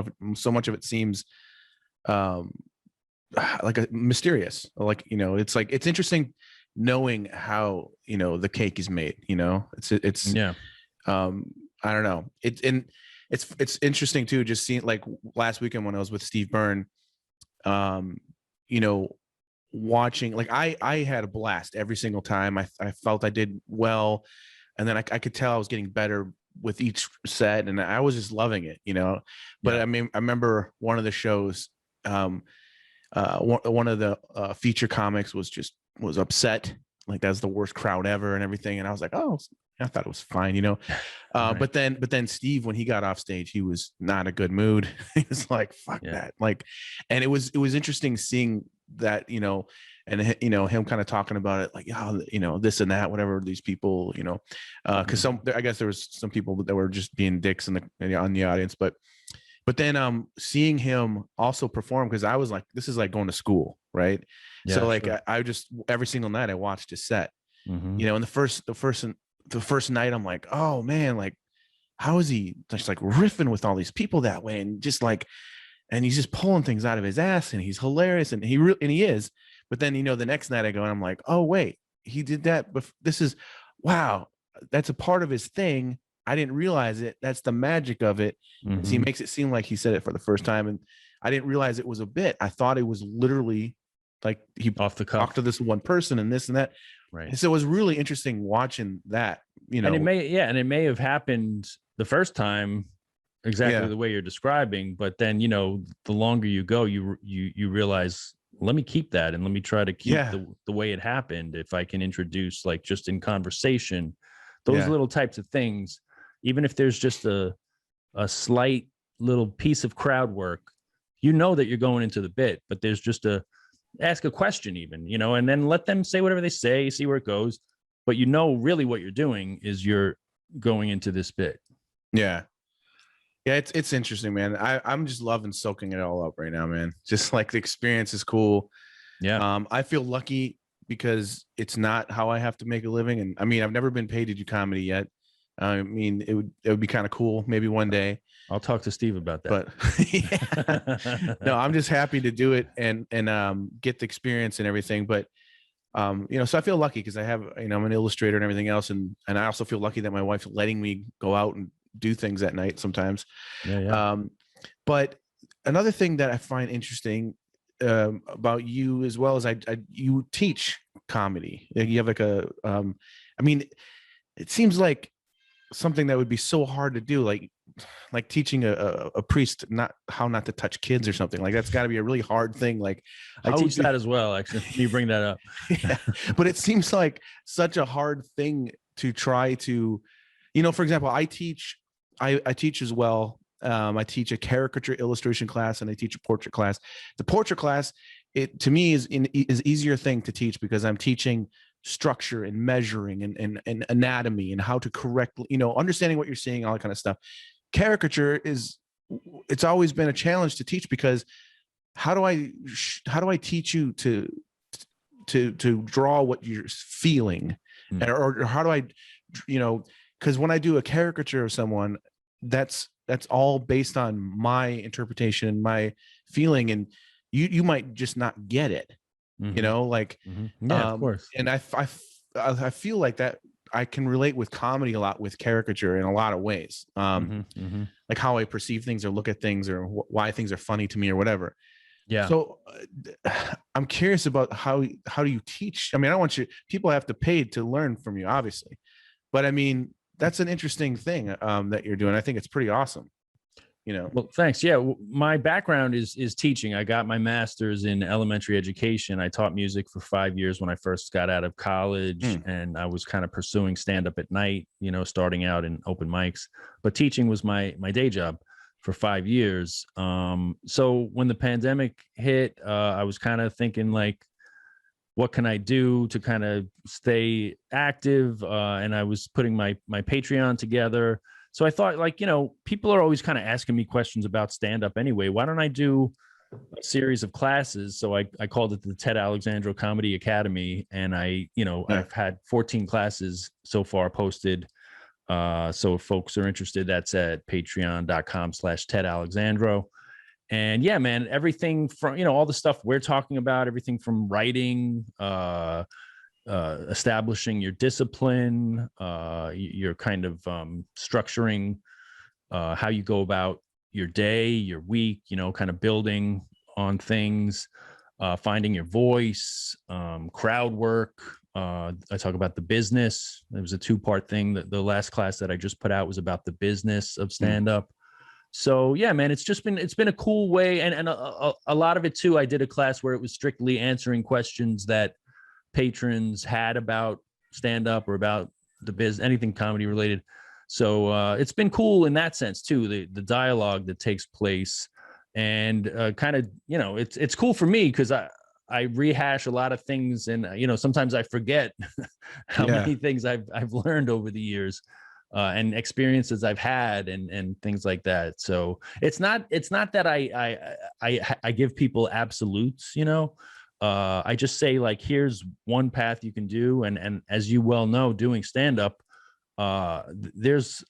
much of it seems like a mysterious. It's interesting knowing how the cake is made. It's yeah. I don't know. It's interesting too. Just seeing like last weekend when I was with Steve Byrne, watching, like I had a blast every single time. I felt I did well, and then I could tell I was getting better with each set, and I was just loving it, But I mean, I remember one of the shows, one of the feature comics was upset, like that's the worst crowd ever and everything, and I was like, oh, I thought it was fine, Right. But then Steve, when he got off stage, he was not in a good mood. He was like, fuck that, like, and it was interesting seeing that, and him kind of talking about it, like, this and that, whatever, these people, because I guess there was some people that were just being dicks on the audience, but then seeing him also perform, because I was like, this is like going to school, right? Yeah, so like sure. I just every single night I watched his set, Mhm. and the first night I'm like, oh man, like how is he just like riffing with all these people that way, and just like, and he's just pulling things out of his ass, and he's hilarious, and he is. But then the next night I go and I'm like, oh wait, he did that, but this is, wow, that's a part of his thing. I didn't realize it. That's the magic of it. Is he Mhm. makes it seem like he said it for the first time, and I didn't realize it was a bit. I thought it was literally like he Off the cuff. talked to this one person and this and that. Right. And so it was really interesting watching that, And it may have happened the first time exactly the way you're describing, but then the longer you go, you realize, let me keep that, and let me try to keep the way it happened. If I can introduce, like, just in conversation, those little types of things, even if there's just a slight little piece of crowd work, that you're going into the bit, but there's just ask a question even, and then let them say whatever they say, see where it goes. But really what you're doing is you're going into this bit. Yeah. Yeah, it's interesting, man. I'm just loving soaking it all up right now, man. Just like the experience is cool. Yeah. I feel lucky because it's not how I have to make a living. And I mean, I've never been paid to do comedy yet. I mean, it would be kind of cool, maybe one day. I'll talk to Steve about that. But no, I'm just happy to do it and get the experience and everything. But so I feel lucky because I have, I'm an illustrator and everything else, and I also feel lucky that my wife's letting me go out and do things at night sometimes. But another thing that I find interesting about you, as well as you teach comedy. You have like I mean, it seems like something that would be so hard to do, like teaching a priest how not to touch kids or something. Like that's got to be a really hard thing. Like I teach that as well, actually. You bring that up. Yeah. But it seems like such a hard thing to try to, for example, I teach as well. I teach a caricature illustration class and I teach a portrait class. The portrait class, it to me is easier thing to teach because I'm teaching structure and measuring and anatomy and how to correctly, understanding what you're seeing, all that kind of stuff. Caricature it's always been a challenge to teach because how do I teach you to draw what you're feeling, or how do I, because when I do a caricature of someone, that's all based on my interpretation and my feeling, and you might just not get it, of course. And I feel like that I can relate with comedy a lot with caricature in a lot of ways, like how I perceive things or look at things or why things are funny to me or whatever. Yeah. So I'm curious about how do you teach? I mean, I want people have to pay to learn from you, obviously, but I mean, that's an interesting thing that you're doing. I think it's pretty awesome. Well, thanks. Yeah. My background is teaching. I got my master's in elementary education. I taught music for 5 years when I first got out of college, and I was kind of pursuing stand-up at night, starting out in open mics, but teaching was my day job for 5 years. So when the pandemic hit, I was kind of thinking, like, what can I do to kind of stay active? And I was putting my Patreon together. So I thought, like, people are always kind of asking me questions about stand-up anyway. Why don't I do a series of classes? So I called it the Ted Alexandro Comedy Academy. And I've had 14 classes so far posted. So if folks are interested, that's at patreon.com/tedalexandro. And yeah, man, everything from, all the stuff we're talking about, everything from writing, establishing your discipline, your kind of structuring how you go about your day, your week, kind of building on things, finding your voice, crowd work, I talk about the business. It was a 2-part thing. The last class that I just put out was about the business of stand-up. So yeah, man, it's been a cool way. And a lot of it too, I did a class where it was strictly answering questions that patrons had about stand-up or about the biz, anything comedy related. So it's been cool in that sense too, the dialogue that takes place. And kind of, you know, it's cool for me because I rehash a lot of things, and you know, sometimes I forget how many things I've learned over the years, and experiences I've had, and things like that. So it's not that I give people absolutes, you know. I just say, like, here's one path you can do, and as you well know, doing stand up, there's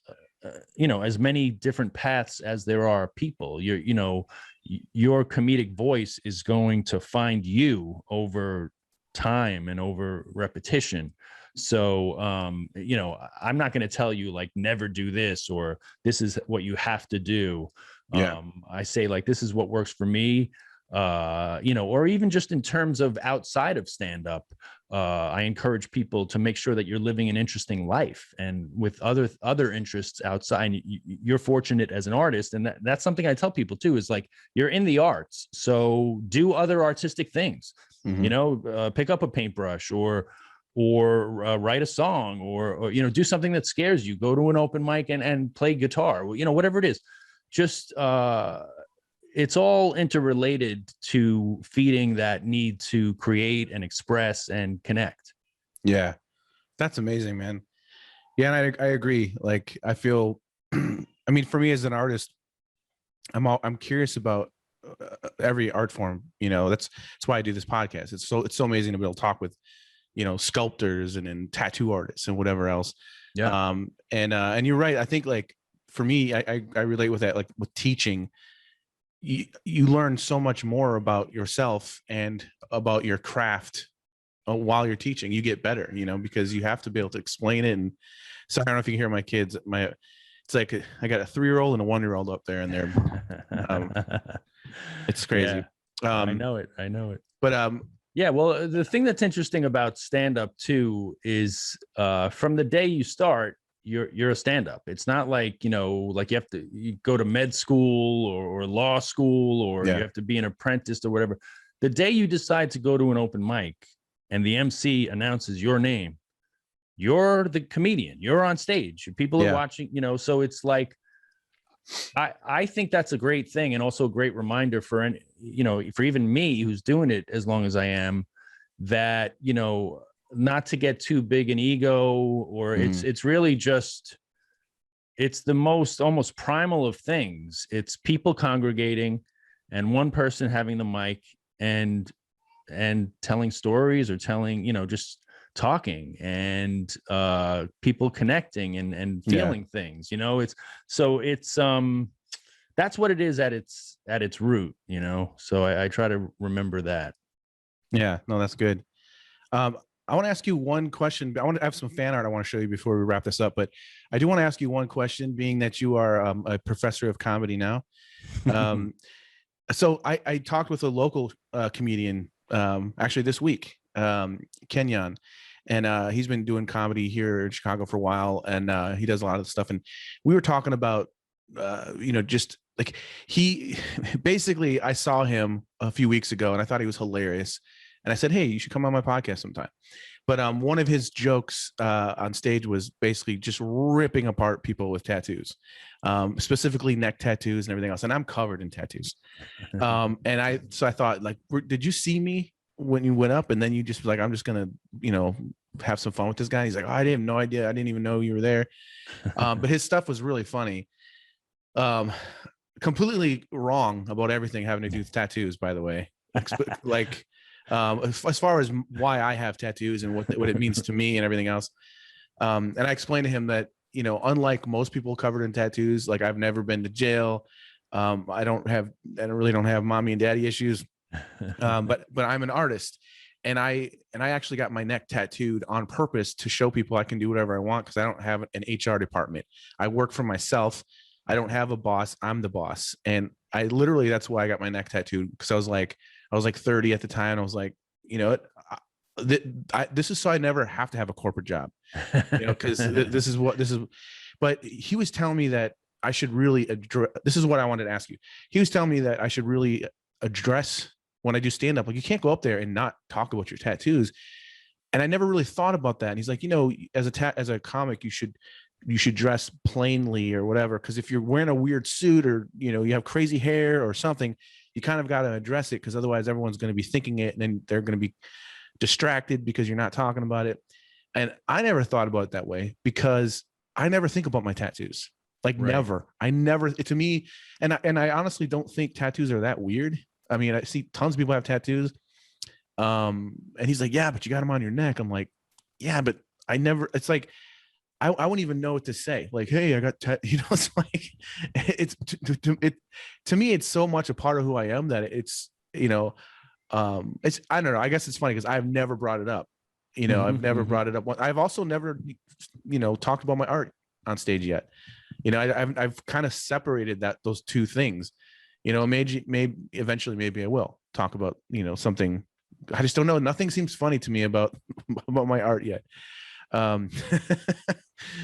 you know, as many different paths as there are people. Your comedic voice is going to find you over time and over repetition. So you know, I'm not going to tell you, like, never do this or this is what you have to do. I say, like, this is what works for me. You know, or even just in terms of outside of stand up, I encourage people to make sure that you're living an interesting life and with other interests outside. And you're fortunate as an artist, and that's something I tell people too, is like, you're in the arts, so do other artistic things. You know, pick up a paintbrush or write a song, or you know, do something that scares you. Go to an open mic and play guitar. You know, whatever it is. Just it's all interrelated to feeding that need to create and express and connect. Yeah, that's amazing, man. Yeah, and I agree. Like, I feel, I mean, for me as an artist, I'm curious about every art form. You know, that's why I do this podcast. It's so amazing to be able to talk with, you know, sculptors and tattoo artists and whatever else. Yeah. And you're right. I think, like, for me, I relate with that. Like, with teaching, you learn so much more about yourself and about your craft while you're teaching. You get better, you know, because you have to be able to explain it. And so I don't know if you can hear my kids. It's like I got a 3-year-old and a 1-year-old up there, and they're it's crazy. Yeah. I know it. But yeah, well, the thing that's interesting about stand-up too is from the day you start, you're a stand-up. It's not like, you know, like you go to med school or law school, or you have to be an apprentice or whatever. The day you decide to go to an open mic and the MC announces your name, you're the comedian. You're on stage. People are watching, you know. So it's like, I think that's a great thing, and also a great reminder for even me, who's doing it as long as I am, that, you know, not to get too big an ego, or it's really just, it's the most almost primal of things. It's people congregating and one person having the mic and telling stories, or telling, you know, just talking, and people connecting and feeling things, you know. It's that's what it is at its root, you know. So I try to remember that. Yeah, no, that's good. I want to ask you one question. I want to have some fan art I want to show you before we wrap this up, but I do want to ask you one question, being that you are a professor of comedy now. So I talked with a local comedian actually this week, Kenyon, and he's been doing comedy here in Chicago for a while, and he does a lot of stuff. And we were talking about, you know, just like, he basically, I saw him a few weeks ago and I thought he was hilarious. And I said, hey, you should come on my podcast sometime. But one of his jokes on stage was basically just ripping apart people with tattoos, specifically neck tattoos and everything else. And I'm covered in tattoos. So I thought, like, did you see me when you went up? And then you just like, I'm just going to, you know, have some fun with this guy. He's like, oh, I have no idea. I didn't even know you were there. But his stuff was really funny. Completely wrong about everything having to do with tattoos, by the way. Like, as far as why I have tattoos and what it means to me and everything else. And I explained to him that, you know, unlike most people covered in tattoos, like, I've never been to jail. I really don't have mommy and daddy issues. But I'm an artist, and I actually got my neck tattooed on purpose to show people I can do whatever I want, because I don't have an HR department. I work for myself. I don't have a boss. I'm the boss. And that's why I got my neck tattooed, because I was like 30 at the time. I was like, you know what? this is so I never have to have a corporate job, because this is. But he was telling me that I should really address. This is what I wanted to ask you. He was telling me that I should really address when I do stand up. Like, you can't go up there and not talk about your tattoos. And I never really thought about that. And he's like, as a comic, you should dress plainly or whatever. Because if you're wearing a weird suit or you have crazy hair or something, you kind of got to address it, because otherwise everyone's going to be thinking it, and then they're going to be distracted because you're not talking about it. And I never thought about it that way, because I never think about my tattoos. Like, Right. never. I never, to me, and I honestly don't think tattoos are that weird. I mean, I see tons of people have tattoos. And he's like, yeah, but you got them on your neck. I'm like, yeah, but I never, it's like, I wouldn't even know what to say. Like, hey, I got, it's like, to me, it's so much a part of who I am that it's, it's, I don't know. I guess it's funny because I've never brought it up. I've never brought it up. I've also never, talked about my art on stage yet. I've kind of separated those two things. Maybe eventually, maybe I will talk about, something. I just don't know. Nothing seems funny to me about my art yet.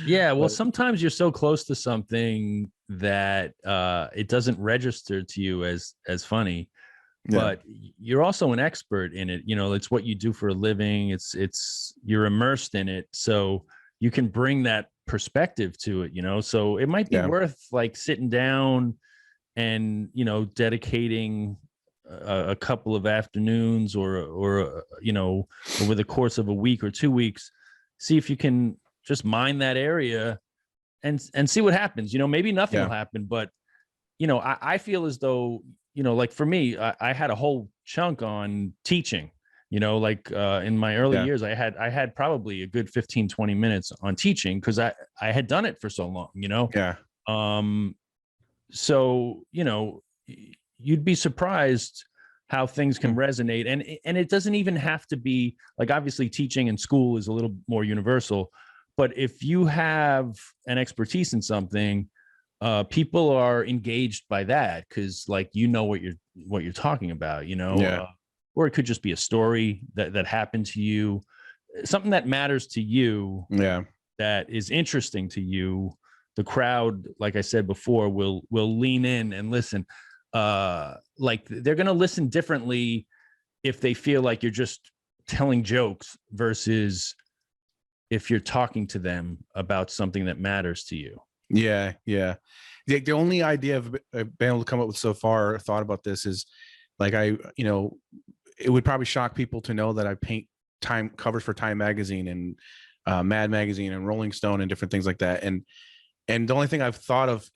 Yeah, well, sometimes you're so close to something that it doesn't register to you as funny. But you're also an expert in it. It's what you do for a living. It's you're immersed in it, so you can bring that perspective to it. So it might be worth like sitting down and dedicating a couple of afternoons or over the course of a week or 2 weeks, see if you can just mine that area and see what happens. Maybe nothing will happen, but I feel as though, like for me, I had a whole chunk on teaching, in my early years, I had probably a good 15-20 minutes on teaching, because I had done it for so long. So you'd be surprised how things can resonate, and it doesn't even have to be like, obviously teaching in school is a little more universal, but if you have an expertise in something, people are engaged by that, because like what you're talking about, or it could just be a story that happened to you, something that matters to you, that is interesting to you. The crowd, like I said before, will lean in and listen. Like they're going to listen differently if they feel like you're just telling jokes versus if you're talking to them about something that matters to you. Yeah. The only idea I've been able to come up with so far, thought about this, is like it would probably shock people to know that I paint time covers for Time Magazine and Mad Magazine and Rolling Stone and different things like that. And the only thing I've thought of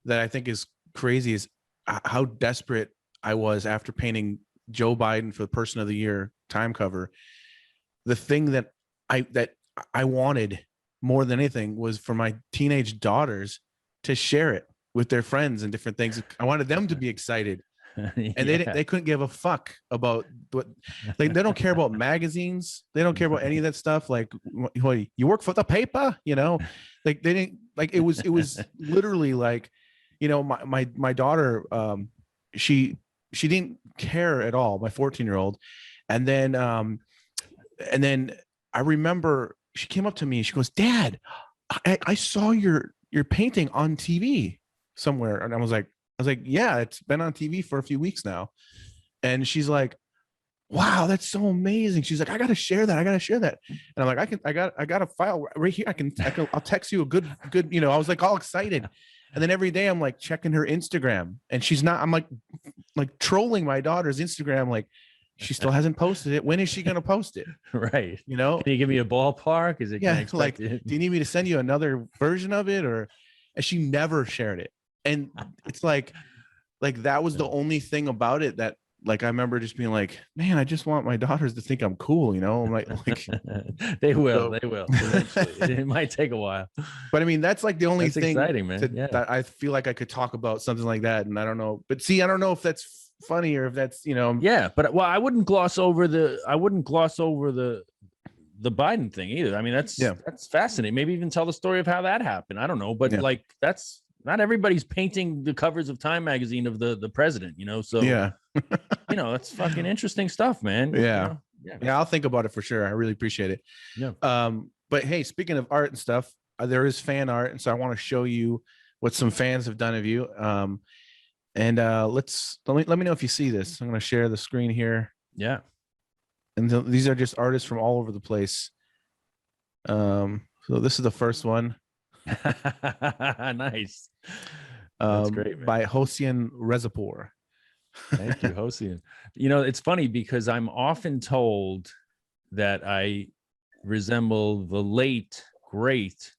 that I think is crazy is how desperate I was after painting Joe Biden for the Person of the Year Time cover. The thing that I wanted more than anything was for my teenage daughters to share it with their friends and different things. I wanted them to be excited. And they couldn't give a fuck about what, like, they don't care about magazines. They don't care about any of that stuff. Like, what, you work for the paper, like they didn't, like, it was literally like, my daughter, she didn't care at all, my 14-year-old. And then I remember she came up to me and she goes, Dad, I saw your painting on TV somewhere. And I was like, yeah, it's been on TV for a few weeks now. And she's like, wow, that's so amazing. She's like, I got to share that. And I'm like, I got a file right here. I'll text you a good, I was like all excited. And then every day I'm like checking her Instagram, and she's not, I'm like trolling my daughter's Instagram. Like, she still hasn't posted it. When is she going to post it? Right. Can you give me a ballpark? Is it? Yeah. Like, do you need me to send you another version of it? And she never shared it. And it's like that was the only thing about it that, like, I remember just being like, man, I just want my daughters to think I'm cool. I'm like they will. Eventually. It might take a while, but I mean, that's like the only thing exciting, man. That I feel like I could talk about something like that. And I don't know, but see, I don't know if that's funny or if that's, yeah, but I wouldn't gloss over the Biden thing either. I mean, that's fascinating. Maybe even tell the story of how that happened. I don't know, but like, that's not everybody's painting the covers of Time Magazine of the president, so yeah. It's fucking interesting stuff, man. Yeah. Yeah, I'll think about it for sure. I really appreciate it. Yeah. But hey, speaking of art and stuff, there is fan art, and so I want to show you what some fans have done of you. And let me know if you see this. I'm going to share the screen here. Yeah. And these are just artists from all over the place. So this is the first one. Nice. That's great, man. By Hossein Rezapour. Thank you, Hossein. You know, it's funny because I'm often told that I resemble the late, great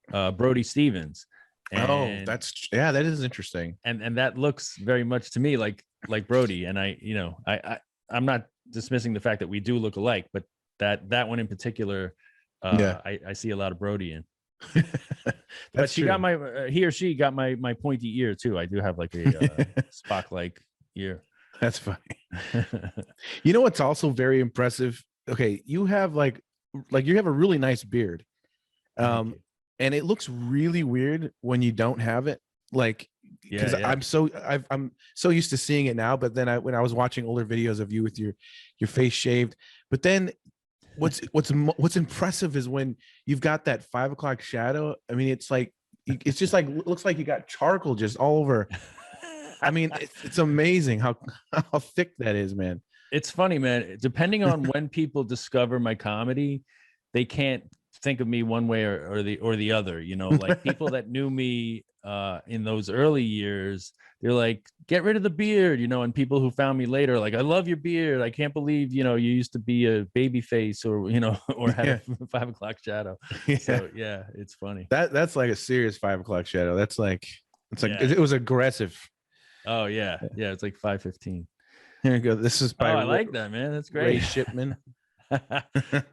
Brody Stevens. And, that is interesting. And that looks very much to me like Brody. And I'm not dismissing the fact that we do look alike, but that one in particular, I see a lot of Brody in. But she got he or she got my pointy ear too. I do have like a Spock like ear. That's funny. You know what's also very impressive? Okay, you have like you have a really nice beard. And it looks really weird when you don't have it. Like, because I'm so used to seeing it now, but then when I was watching older videos of you with your face shaved, but then what's impressive is when you've got that 5 o'clock shadow. I mean, it's just like looks like you got charcoal just all over. I mean, it's amazing how thick that is, man. It's funny, man. Depending on when people discover my comedy, they can't think of me one way or the other. You know, like people that knew me in those early years, they're like, get rid of the beard, you know, and people who found me later, like, I love your beard. I can't believe, you know, you used to be a baby face or, you know, or had a 5 o'clock shadow. So yeah, it's funny. That's like a serious 5 o'clock shadow. It was aggressive. Oh yeah. Yeah. It's like 5:15. Here you go. This is by I like that, man. That's great. Ray Shipman.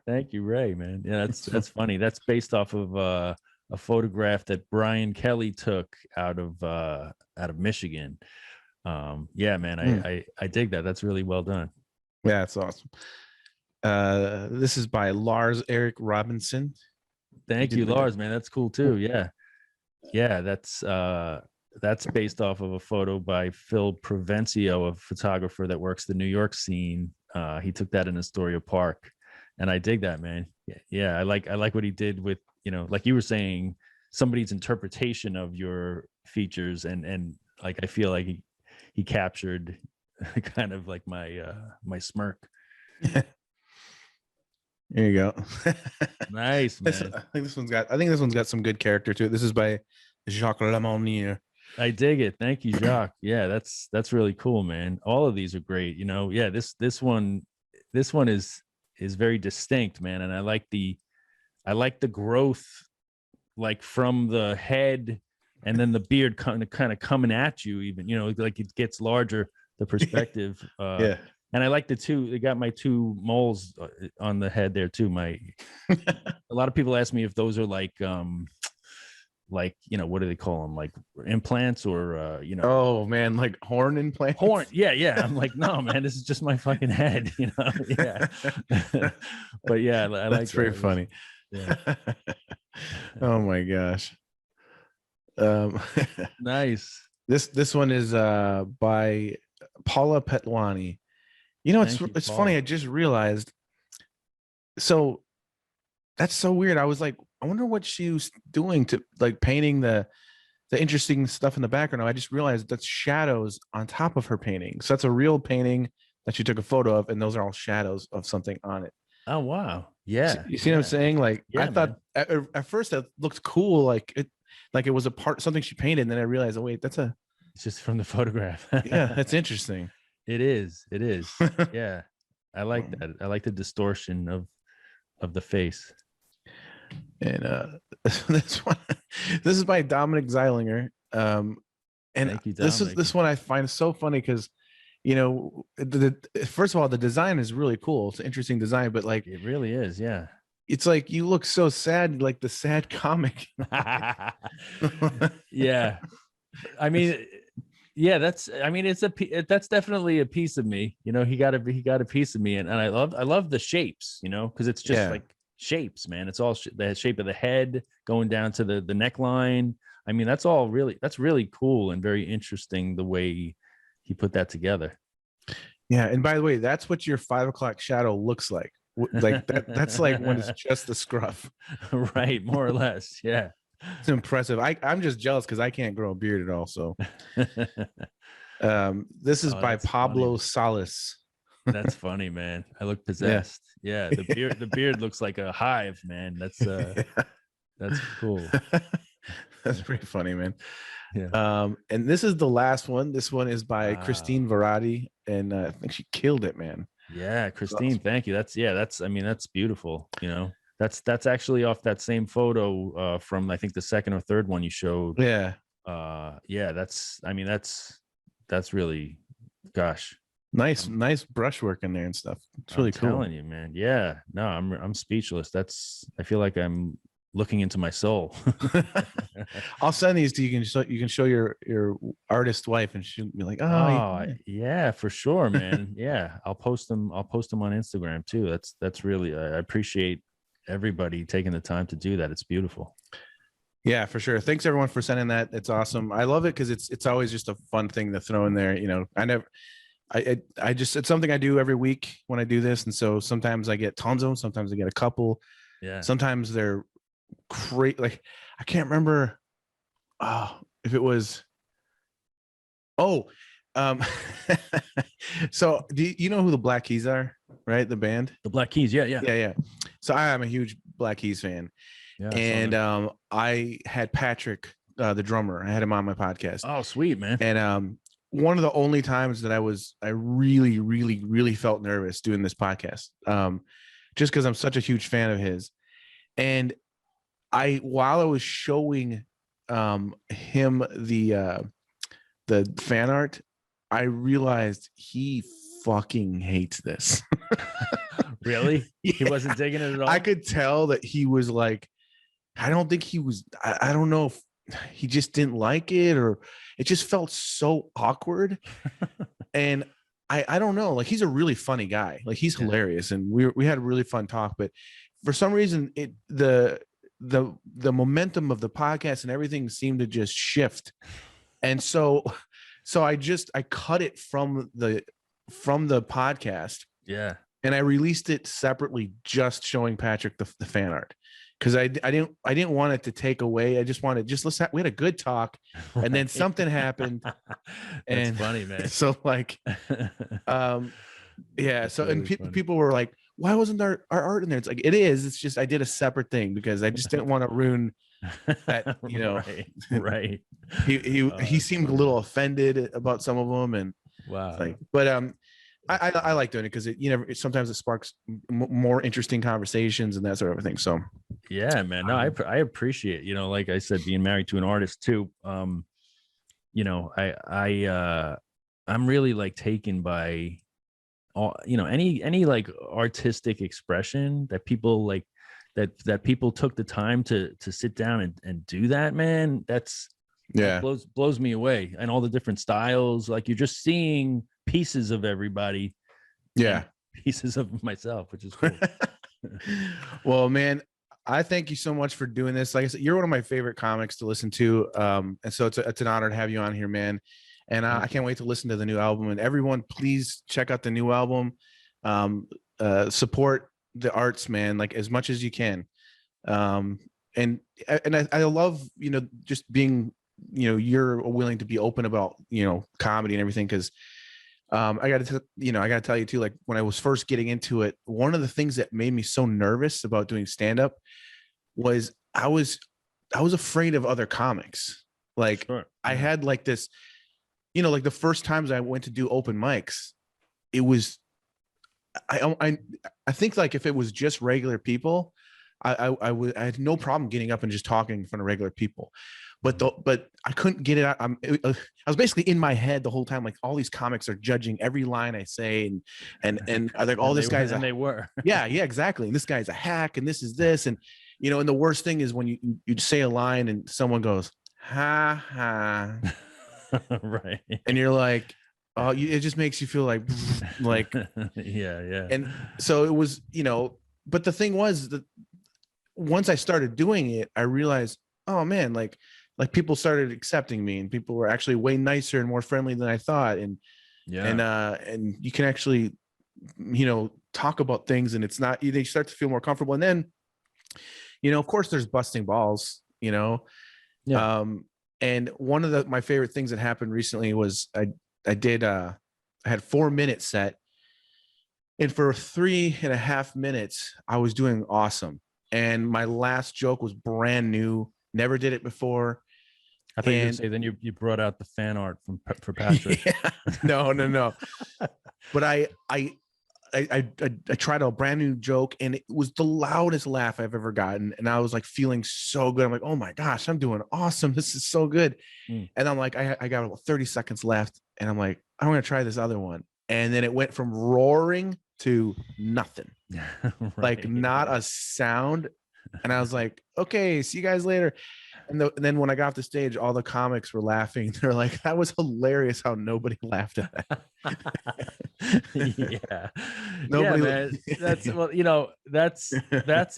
Thank you, Ray, man. Yeah, that's funny. That's based off of a photograph that Brian Kelly took out of Michigan. Yeah, man, I dig that. That's really well done. Yeah, it's awesome. This is by Lars Eric Robinson. Thank you, Lars, man. That's cool too. Yeah, that's based off of a photo by Phil Provencio, a photographer that works the New York scene. He took that in Astoria Park, and I dig that, man. Yeah, I like what he did with, you know, like you were saying, somebody's interpretation of your features, and like I feel like he captured kind of like my smirk. There you go. Nice, man. I think this one's got some good character to it. This is by Jacques Lemonnier. I dig it. Thank you, Jacques. Yeah, that's really cool, man. All of these are great. You know, yeah, this one is very distinct, man. And I like the growth, like from the head and then the beard kind of coming at you, even, you know, like it gets larger, the perspective. Yeah. And I like they got my two moles on the head there too. A lot of people ask me if those are like, you know, what do they call them? Like implants or, you know? Oh man, like horn implants? Horn. Yeah. I'm like, no, man, this is just my fucking head, you know? Yeah. But yeah, I like that's very funny. Yeah. Oh my gosh. Nice. This one is by Paula Petwani. You know, it's funny. I just realized. So that's so weird. I was like, I wonder what she was doing to like painting the interesting stuff in the background. I just realized that's shadows on top of her painting. So that's a real painting that she took a photo of, and those are all shadows of something on it. Oh wow. Yeah. You see what I'm saying? Like, yeah, I thought at first that looked cool, like it was a part something she painted, and then I realized, oh wait, it's just from the photograph. Yeah, that's interesting. It is. Yeah. I like that. I like the distortion of the face. And this is by Dominic Zeilinger. And thank you, this one I find so funny because, you know, first of all, the design is really cool. It's an interesting design, but like it really is. Yeah. It's like you look so sad, like the sad comic. Yeah. I mean, yeah, that's definitely a piece of me. You know, he got a piece of me, and I love the shapes, you know, because it's just like shapes, man. It's all the shape of the head going down to the neckline. I mean, that's really cool and very interesting the way he put that together. Yeah. And by the way, that's what your 5 o'clock shadow looks like. Like that's like when it's just the scruff. Right, more or less. Yeah. It's impressive. I'm just jealous because I can't grow a beard at all. So this is by That's Pablo funny. Salas. That's funny, man. I look possessed. Yeah, the beard looks like a hive, man. That's cool. That's pretty funny, man. Yeah. And this is the last one. This one is by Christine Varadi, and I think she killed it, man. Yeah, Christine, thank you. That's beautiful. You know, that's actually off that same photo from I think the second or third one you showed. Yeah. Yeah, that's really, gosh. Nice brushwork in there and stuff. It's really cool. I'm telling you, man. Yeah. No, I'm speechless. I feel like I'm looking into my soul. I'll send these to you. You can show your artist wife, and she'll be like, "Oh, yeah, for sure, man. Yeah, I'll post them on Instagram too. That's really, I appreciate everybody taking the time to do that. It's beautiful. Yeah, for sure. Thanks everyone for sending that. It's awesome. I love it because it's always just a fun thing to throw in there. You know, I just, it's something I do every week when I do this, and so sometimes I get tons of them. Sometimes I get a couple. Yeah. Sometimes they're great. Like I can't remember if it was. So do you know who the Black Keys are? Right, the band. The Black Keys. Yeah. So I am a huge Black Keys fan. Yeah. And I had Patrick, the drummer. I had him on my podcast. Oh, sweet, man. And one of the only times that I really, really, really felt nervous doing this podcast, just because I'm such a huge fan of his. And while I was showing him the fan art, I realized he fucking hates this. Really? Yeah. He wasn't digging it at all? I could tell that he was like, I don't think he was, I don't know if he just didn't like it, or it just felt so awkward. And I don't know, like he's a really funny guy. Like he's hilarious. And we had a really fun talk, but for some reason the momentum of the podcast and everything seemed to just shift. And so I cut it from the podcast. Yeah. And I released it separately, just showing Patrick the fan art, because I didn't want it to take away. I just wanted, we had a good talk, and then something happened. That's funny, man. So like, yeah. So really and people were like, "Why wasn't our art in there?" It's like it is. It's just I did a separate thing because I just didn't want to ruin that. You know, right. He seemed a little offended about some of them, and wow. Like, but I like doing it because sometimes it sparks more interesting conversations and that sort of thing. So yeah, man, no, I appreciate, like I said, being married to an artist too. I'm really like taken by all, any like artistic expression that people like, that people took the time to sit down and do that, man. That's blows me away. And all the different styles, like you're just seeing pieces of everybody, pieces of myself, which is cool. Well, man, I thank you so much for doing this. Like I said, you're one of my favorite comics to listen to, and so it's an honor to have you on here, man. And I can't wait to listen to the new album. And everyone, please check out the new album. Support the arts, man, like as much as you can. And I love, just being, you're willing to be open about, comedy and everything, because I got to tell you too, like when I was first getting into it, one of the things that made me so nervous about doing stand-up was I was afraid of other comics. Like I had like this, like the first times I went to do open mics, it was, I think like if it was just regular people, I had no problem getting up and just talking in front of regular people. But I couldn't get it out. I was basically in my head the whole time, like all these comics are judging every line I say, and I think all this guy's and they were yeah, exactly. And this guy's a hack, and this is this, and and the worst thing is when you say a line and someone goes ha ha, right, and you're like, oh, it just makes you feel like yeah. And so it was, but the thing was that once I started doing it, I realized, oh man, like people started accepting me, and people were actually way nicer and more friendly than I thought. And and you can actually, talk about things, and it's not, you start to feel more comfortable. And then, of course there's busting balls, and one of my favorite things that happened recently was I had 4 minutes set, and for 3.5 minutes I was doing awesome, and my last joke was brand new, never did it before. I thought you were going to say then you brought out the fan art for Patrick. Yeah. No. But I tried a brand new joke, and it was the loudest laugh I've ever gotten, and I was like feeling so good. I'm like, oh my gosh, I'm doing awesome. This is so good. And I'm like, I got about 30 seconds left, and I'm like, I'm gonna try this other one. And then it went from roaring to nothing. Right. Like not a sound. And I was like, okay, see you guys later. And then when I got off the stage, all the comics were laughing. They're like, that was hilarious how nobody laughed at that. Yeah. Nobody, man. That's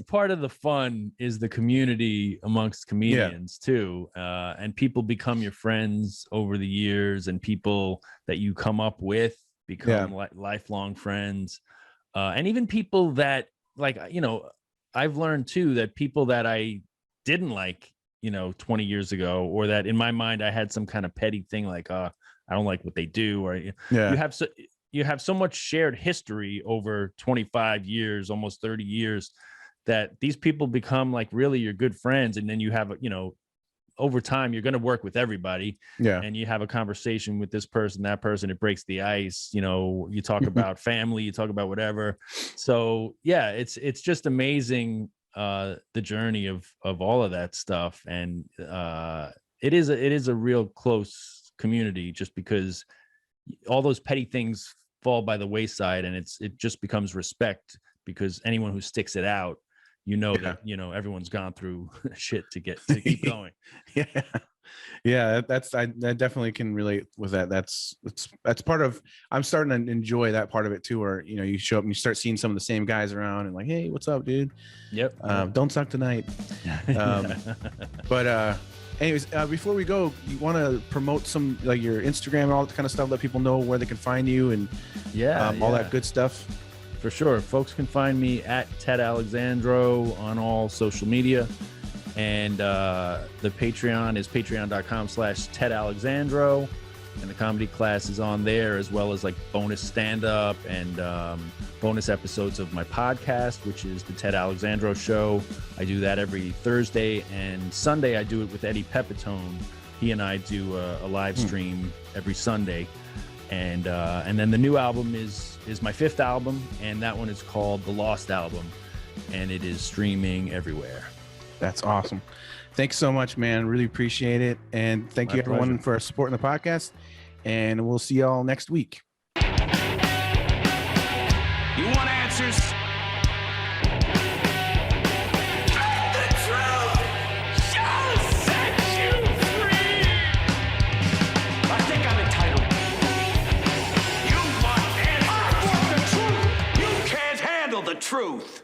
part of the fun, is the community amongst comedians too. And people become your friends over the years, and people that you come up with become lifelong friends. And even people that, like, I've learned too that people that I didn't like, 20 years ago, or that in my mind I had some kind of petty thing like, I don't like what they do, or you have so much shared history over 25 years, almost 30 years, that these people become like really your good friends. And then you have, over time, you're going to work with everybody, and you have a conversation with this person, that person, it breaks the ice. You talk about family, you talk about whatever. So yeah, it's just amazing, the journey of all of that stuff. And it is a real close community, just because all those petty things fall by the wayside, and it just becomes respect, because anyone who sticks it out, that everyone's gone through shit to keep going. I definitely can relate with that. That's part of, I'm starting to enjoy that part of it too, where you show up and you start seeing some of the same guys around, and like, hey, what's up, dude? Don't suck tonight. But anyways, before we go, you want to promote some, like, your Instagram and all that kind of stuff, let people know where they can find you, and all that good stuff? For sure. Folks can find me at Ted Alexandro on all social media. And the Patreon is patreon.com/tedalexandro. And the comedy class is on there, as well as like bonus stand-up and bonus episodes of my podcast, which is the Ted Alexandro Show. I do that every Thursday, and Sunday I do it with Eddie Pepitone. He and I do a live stream every Sunday. And then the new album is my 5th album, and that one is called The Lost Album, and it is streaming everywhere. That's awesome. Thanks so much, man. Really appreciate it. And thank you, everyone, for supporting the podcast. And we'll see y'all next week. You want answers? Get the truth shall set you free. I think I'm entitled. You want answers? I want the truth. You can't handle the truth.